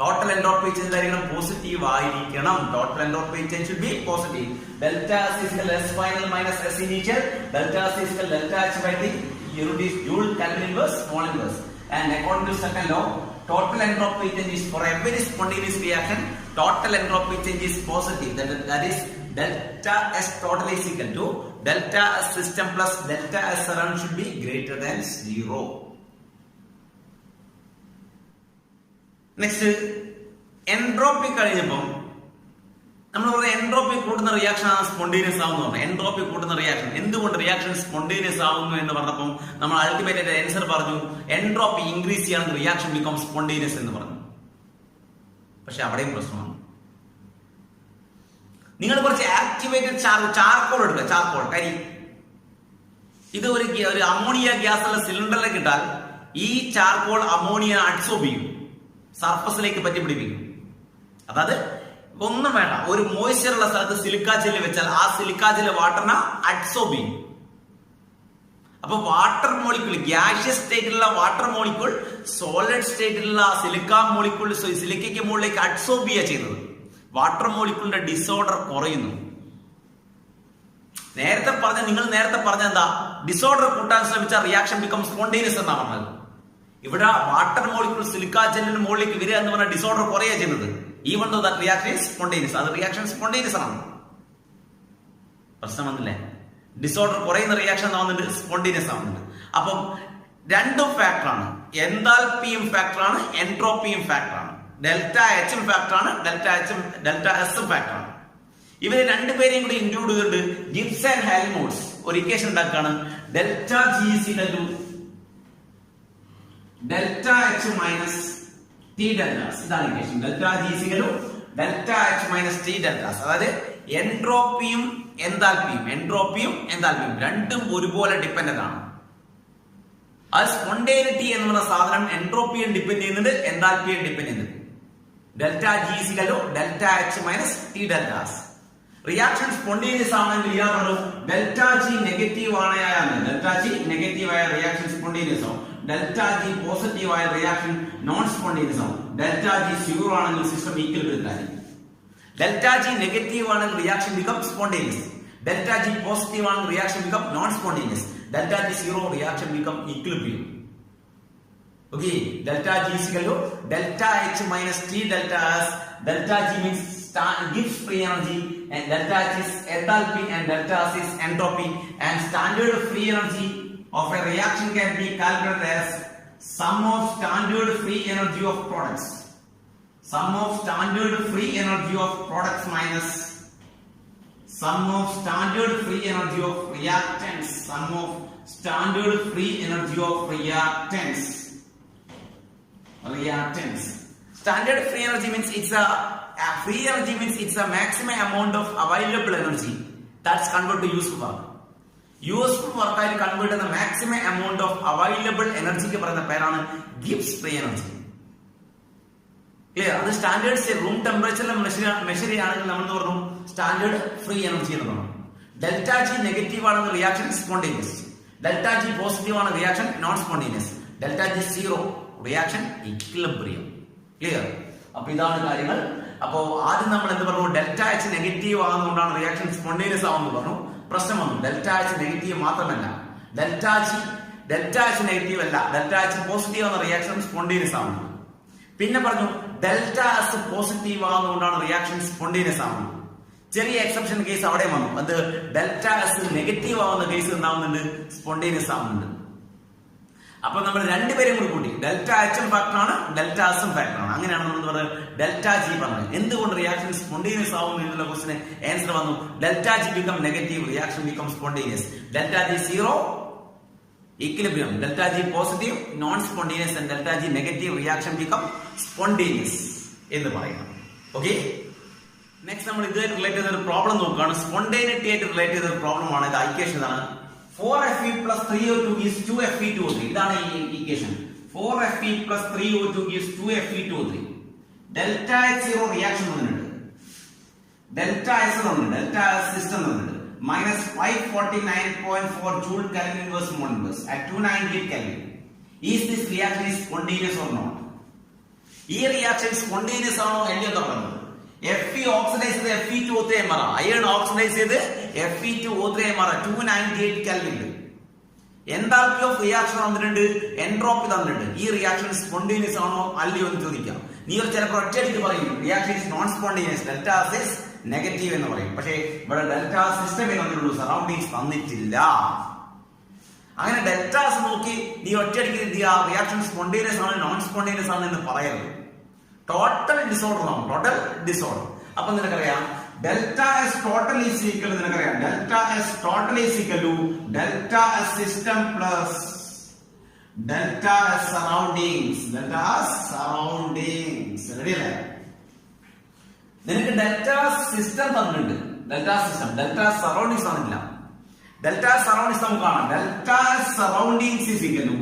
Total entropy change positive ആയിരിക്കണം. Total entropy change should be positive. Delta S is equal to S final minus S initial. Delta S is equal to delta H by the unit is Joule, Kelvin inverse, mole inverse. And according to second law, total entropy change is for every spontaneous reaction. Total entropy change is positive. That is delta S total is equal to delta S system plus delta S surround should be greater than 0. Next, entropy കഴിഞ്ഞപ്പം നമ്മൾ പറയുന്നത് എൻട്രോപ്പി കൂട്ടുന്ന റിയാക്ഷൻ ആണ് സ്പോണ്ടേനിയസ് ആവുന്നു. എൻട്രോപ്പി കൂട്ടുന്ന റിയാക്ഷൻ എന്തുകൊണ്ട് റിയാക്ഷൻ സ്പോണ്ടേനിയസ് ആവുന്നു എന്ന് പറഞ്ഞപ്പോൾ നമ്മൾ അൾട്ടിമേറ്റ് ആൻസർ പറഞ്ഞു എൻട്രോപ്പി ഇൻക്രീസ് ചെയ്യാൻ റിയാക്ഷൻ ബിക്കം സ്പോണ്ടേനിയസ് എന്ന് പറഞ്ഞു. പക്ഷെ അവിടെയും പ്രശ്നമാണ്. നിങ്ങൾ കുറച്ച് ആക്ടിവേറ്റഡ് ചാർക്കോൾ എടുക്കുക. ചാർക്കോൾ കരി ഇത് ഒരു അമോണിയ ഗ്യാസ് ഉള്ള സിലിണ്ടറിലേക്ക് ഇട്ടാൽ ഈ ചാർക്കോൾ അമോണിയ അഡ്സോർബ് ചെയ്യും, സർഫസിലേക്ക് പറ്റി പിടിപ്പിക്കും. അതായത് ഒന്നും വേണ്ട, ഒരു മോയ്സ്ചർ ഉള്ള സ്ഥലത്ത് സിലിക്കാ ജെല്ല് വെച്ചാൽ ആ സിലിക്കാ ജെല്ല് വാട്ടറിനെ അഡ്സോർബ് ചെയ്യും. അപ്പൊ വാട്ടർ മോളിക്യൂൾ, ഗ്യാഷ്യസ് സ്റ്റേറ്റിലുള്ള വാട്ടർ മോളിക്യൂൾ സോളിഡ് സ്റ്റേറ്റിലുള്ള സിലിക്ക മോളിക്യൂൾ സിലിക്കയ്ക്ക് മുകളിലേക്ക് അഡ്സോർബ് ചെയ്യുക ചെയ്യുന്നത്. വാട്ടർ മോളിക്യൂളിന്റെ ഡിസോർഡർ കുറയുന്നു. നിങ്ങൾ നേരത്തെ പറഞ്ഞ എന്താ, ഡിസോർഡർ കൂട്ടാൻ ശ്രമിച്ച റിയാക്ഷൻ ബിക്കം സ്പോണ്ടേനിയസ് എന്നാ പറഞ്ഞത്. ഇവിടെ വാട്ടർ മോളിക്യൂൾ സിലിക്കാ ജെല്ലിന് മുകളിലേക്ക് വരിക എന്ന് പറഞ്ഞാൽ ഡിസോർഡർ കുറയുക ചെയ്യുന്നത്. Even though that reaction is spontaneous. അത് റിയാക്ഷൻ സ്പോണ്ടേനിയസ് ആണ്. പ്രശ്നം വന്നില്ലേ? ഡിസോർഡർ കുറയുന്ന റിയാക്ഷൻ ആവുന്നുണ്ട്, സ്പോണ്ടേനിയസ് ആവുന്നുണ്ട്. അപ്പം രണ്ടും ഫാക്ടറാണ്. എൻതാൽപ്പിയും ഫാക്ടറാണ്, എൻട്രോപ്പിയും ഫാക്ടറാണ്. ഡെൽറ്റ എച്ചും ഫാക്ടറാണ്, ഡെൽറ്റ എസും ഫാക്ടറാണ്. ഇവരെ രണ്ടുപേരെയും കൂടി ഇൻക്ലൂഡ് ചെയ്തിട്ട് ഗിബ്സ് ആൻഡ് ഹെൽമോൾട്ട്സ് ഒരു ഇക്വേഷൻ ഉണ്ടാക്കുകയാണ്. Delta G is equal to delta H minus T delta S. ഇതാണ് equation. Delta G is equal to delta H minus T delta S. അതായത് എൻട്രോപ്പിയും എൻതാൽപ്പിയും രണ്ടും ഒരുപോലെ ഡിപ്പെൻഡന്റ് ആണ്. അത് സ്പോണ്ടേനിറ്റി എന്ന് പറഞ്ഞ സാധനം എൻട്രോപ്പിയെ ഡിപ്പെൻഡ് ചെയ്യുന്നുണ്ട്, എൻതാൽപ്പിയെ ഡിപ്പെൻഡ് ചെയ്യുന്നുണ്ട്. Delta G is equal to delta H minus T delta S. Reaction spontaneous ആണെങ്കിൽ ഇയാൾ പറഞ്ഞു ഡെൽറ്റ ജി നെഗറ്റീവ് ആയ റിയാക്ഷൻ സ്പോണ്ടേനിയസ് ആവും. ഡെൽറ്റ ജി പോസിറ്റീവ് ആയ റിയാക്ഷൻ നോൺ സ്പോണ്ടേനിയസ് ആവും. ഡെൽറ്റ ജി സീറോ ആണെങ്കിൽ സിസ്റ്റം ഈക്വൽ ആയിരിക്കും. ഡെൽറ്റ ജി നെഗറ്റീവ് ആണെങ്കിൽ reaction become spontaneous. Delta G positive ആണെങ്കിൽ reaction become non spontaneous. Delta G zero reaction become equilibrium. Okay, delta G is equal to delta H minus T delta S. Delta G means gives free energy, and delta H is enthalpy, and delta S is entropy. And standard free energy of a reaction can be calculated as sum of standard free energy of products. Sum of standard free energy of products minus sum of standard free energy of reactants. Sum of standard free energy of reactants. Standard free energy means it's a free energy means it's a maximum amount of available energy that's converted to useful work. Useful work ആയി കൺവേർട്ട് ചെയ്യുന്ന maximum amount of available energy പറയുന്ന പേരാണ് Gibbs free energy. ക്ലിയർ? അത് സ്റ്റാൻഡേർഡ് റൂം ടെമ്പറേച്ചറിൽ മെഷർ ചെയ്യുകയാണെങ്കിൽ നമ്മൾ പറഞ്ഞു സ്റ്റാൻഡേർഡ് ഫ്രീ എനർജി എന്ന് പറഞ്ഞു. ഡെൽറ്റ ജി നെഗറ്റീവ് ആണെങ്കിൽ reaction spontaneous. Delta G positive ആണ് reaction non spontaneous. Delta G zero reaction equilibrium. Clear? അപ്പൊ ഇതാണ് കാര്യങ്ങൾ. അപ്പോ ആദ്യം നമ്മൾ എന്ത് പറഞ്ഞു, ഡെൽറ്റ എച്ച് നെഗറ്റീവ് ആകുന്നതുകൊണ്ടാണ് റിയാക്ഷൻ സ്പോണ്ടേനിയസ് ആവുന്നത് പറഞ്ഞു. പ്രശ്നം വന്നു, ഡെൽറ്റ എച്ച് നെഗറ്റീവ് മാത്രമല്ല, ഡെൽറ്റ എച്ച് നെഗറ്റീവ് അല്ല, ഡെൽറ്റ എച്ച് പോസിറ്റീവ് ആവുന്ന റിയാക്ഷൻ സ്പോണ്ടേനിയസ് ആവുന്നത്. പിന്നെ പറഞ്ഞു ഡെൽറ്റ എസ് പോസിറ്റീവ് ആവുന്നതുകൊണ്ടാണ് റിയാക്ഷൻ സ്പോണ്ടേനിയസ് ആവുന്നത്. ചെറിയ എക്സെപ്ഷൻ കേസ് അവിടെ വന്നു, അത് ഡെൽറ്റ എസ് നെഗറ്റീവ് ആവുന്ന കേസ് എന്താവുന്നുണ്ട്, സ്പോണ്ടേനിയസ് ആവുന്നുണ്ട്. അപ്പൊ നമ്മൾ രണ്ടുപേരെയും കൂടി കൂട്ടി, ഡെൽറ്റ എച്ചും ഫാക്ടറാണ്, ഡെൽറ്റ എസും ഫാക്ടറാണ്. അങ്ങനെയാണ് നമ്മൾ പറയുന്നത് ഡെൽറ്റ ജി പറഞ്ഞത്. എന്തുകൊണ്ട് റിയാക്ഷൻ സ്പോണ്ടേനിയസ് ആവുന്നു എന്നുള്ള ക്വസ്റ്റിന് ആൻസർ വന്നു, delta G become negative, reaction become spontaneous. Delta G zero equilibrium, delta G positive non spontaneous and delta G negative reaction become spontaneous എന്ന് പറയുന്നു. ഓക്കെ, നെക്സ്റ്റ് നമ്മൾ ഇതുമായിട്ട് റിലേറ്റ് ചെയ്ത ഒരു പ്രോബ്ലം നോക്കുകയാണ്. സ്പോണ്ടേനിറ്റി ആയിട്ട് റിലേറ്റ് ചെയ്ത ഒരു പ്രോബ്ലം ആണ്. ഇത് ഇക്വേഷൻ ആണ് 4Fe plus 3O2 gives 2Fe2O3. ഇതാണ് ഈ equation. 4Fe plus 3O2 gives 2Fe2O3. Delta H0 reaction വന്നിട്ടുണ്ട്. ഡെൽറ്റ S തന്നിട്ടുണ്ട്. ഡെൽറ്റ സിസ്റ്റം തന്നിട്ടുണ്ട്. minus 549.4 joule Kelvin inverse mole inverse at 298 Kelvin. Is this reaction is spontaneous or not? ഈ റിയാക്ഷൻ സ്പോണ്ടേനിയസ് ആണോ അല്ലയോ പറയുന്നത്. Fe oxidize ചെയ്ത് Fe2O3 മാറാ. അയൺ ഓക്സിഡൈസ് ചെയ്ത് Fe2O3 മാറാ. 298 Kelvin. എൻതാൽപ്പി ഓഫ് റിയാക്ഷൻ തന്നിട്ടുണ്ട്, എൻട്രോപ്പി തന്നിട്ടുണ്ട്. ഈ റിയാക്ഷൻ സ്പോണ്ടേനിയസ് ആണോ അല്ലയോ എന്ന് ചോദിക്കാം. നീ ചിലപ്പോൾ ഒറ്റയടിക്ക് പറയും reaction is known spontaneous, delta is negative എന്ന് പറയും. പക്ഷേ ഇവിടെ ഡെൽറ്റ സിസ്റ്റമേ തന്നിട്ടുള്ളൂ, സറൗണ്ടിങ്സ് തന്നിട്ടില്ല. അങ്ങനെ ഡെൽറ്റാസ് നോക്കി നീ ഒറ്റയടിക്ക് റിയാക്ഷൻ സ്പോണ്ടേനിയസ് ആണ് നോൺ സ്പോണ്ടേനിയസ് ആണ് എന്ന് പറയരുത്. ടോട്ടൽ ഡിസോർഡർ ആണ്, ടോട്ടൽ ഡിസോർഡർ. അപ്പൊ നിനക്കറിയാം delta S total is equal, നിനക്കറിയാം delta S total is equal to delta S system plus delta S surroundings. Delta surroundings ready അല്ലേ? നിനക്ക് ഡെൽറ്റ സിസ്റ്റം തന്നിട്ടുണ്ട്, ഡെൽറ്റ സിസ്റ്റം. ഡെൽറ്റ സറൗണ്ടിങ്സ് തന്നില്ല. ഡെൽറ്റ സറൗണ്ടിങ്സ് നമുക്ക് കാണാം. Delta S surroundings is equal to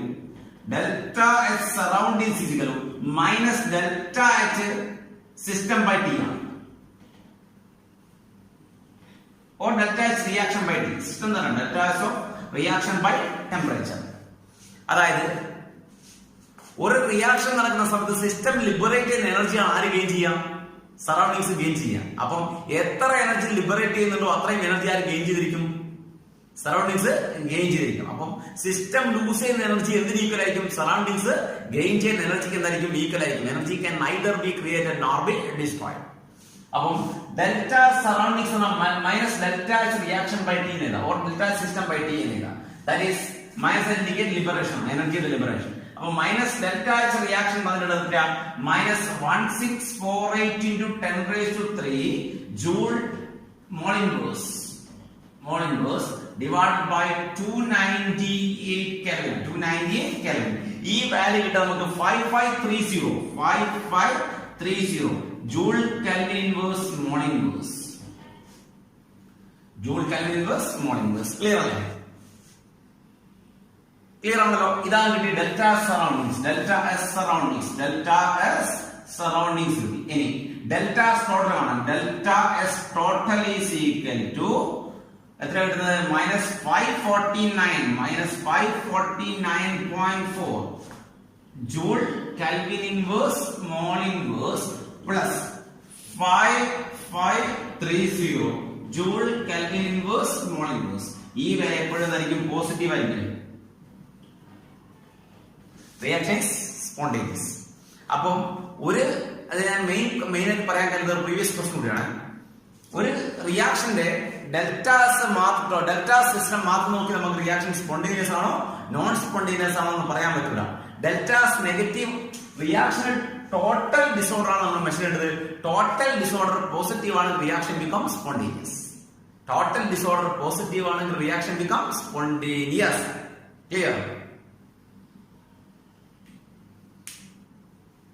delta S surroundings is equal to minus delta H system by T ആണ്. or delta S reaction by T. System തന്നെ delta S of reaction by temperature. അതായത് ഒരു റിയാക്ഷൻ നടക്കുന്ന സമയത്ത് സിസ്റ്റം ലിബറേറ്റ് ചെയ്യുന്ന എനർജി ആര് ഗെയിൻ ചെയ്യാം? സറൗണ്ടിങ്സ് ഗെയിൻ ചെയ്യാം. അപ്പം എത്ര എനർജി ലിബറേറ്റ് ചെയ്യുന്നുണ്ടോ അത്രയും എനർജി ആര് ഗെയിൻ ചെയ്തിരിക്കും? സറൗണ്ടിങ്സ് ഗെയിൻ ചെയ്തിരിക്കും. അപ്പം സിസ്റ്റം ലൂസ് ചെയ്യുന്ന എനർജി എന്തിന് ഈക്വൽ ആയിരിക്കും? സറൗണ്ടിങ്സ് ഗെയിൻ ചെയ്യുന്ന എനർജിക്ക് എന്തായിരിക്കും? ഈക്വൽ ആയിരിക്കും. Energy can neither be created nor be destroyed. അപ്പം delta surroundings minus delta reaction by T എഴുതാം, or delta system by T എഴുതാം. That is minus indicate liberation, എനർജിയുടെ ലിബറേഷൻ. അപ്പൊ മൈനസ് ഡെൽറ്റ റിയാക്ഷൻ പറഞ്ഞിട്ട് minus 1648 into 10⁻³ joule mole inverse divided by 298 Kelvin. 298 Kelvin. ഈ വാല്യൂ കിട്ടാൻ നമുക്ക് 5530 joule kelvin inverse mole inverse. Joule kelvin inverse mole inverse. Clear അല്ലേ? ക്ലിയർ ആണല്ലോ? ഇതാണ് കിട്ടി delta surroundings, delta S surroundings, delta S surroundings കിട്ടി. ഇനി ഡെൽറ്റ ടോട്ടൽ ആണ്. Delta S total is equal to എത്ര കിട്ടുന്നത്? Minus 549.4 joule kelvin inverse mole inverse plus 5530 joule kelvin inverse mole inverse. ഈ വില എപ്പോഴും ആയിരിക്കും പോസിറ്റീവ് ആയിരിക്കും. Reactions spontaneous. അപ്പം ഒരു അത് ഞാൻ മെയിനായിട്ട് പറയാൻ കഴിയുന്നത് പ്രീവിയസ് ക്വസ്റ്റൻ കൂടിയാണ്. ഒരു റിയാക്ഷന്റെ ഡെൽറ്റാസ് മാത്രം, ഡെൽറ്റ സിസ്റ്റം മാത്രം നോക്കി നമുക്ക് റിയാക്ഷൻ സ്പോണ്ടേനിയസ് ആണോ നോൺ സ്പോണ്ടേനിയസ് ആണോ എന്ന് പറയാൻ പറ്റില്ല. Deltas negative reaction total disorder ആണ് നമ്മൾ മെഷർ ചെയ്യേണ്ടത്. ടോട്ടൽ ഡിസോർഡർ പോസിറ്റീവ് ആണെങ്കിൽ reaction become spontaneous. Total disorder positive ആണെങ്കിൽ റിയാക്ഷൻ ബിക്കം സ്പോണ്ടേനിയസ്. ക്ലിയർ?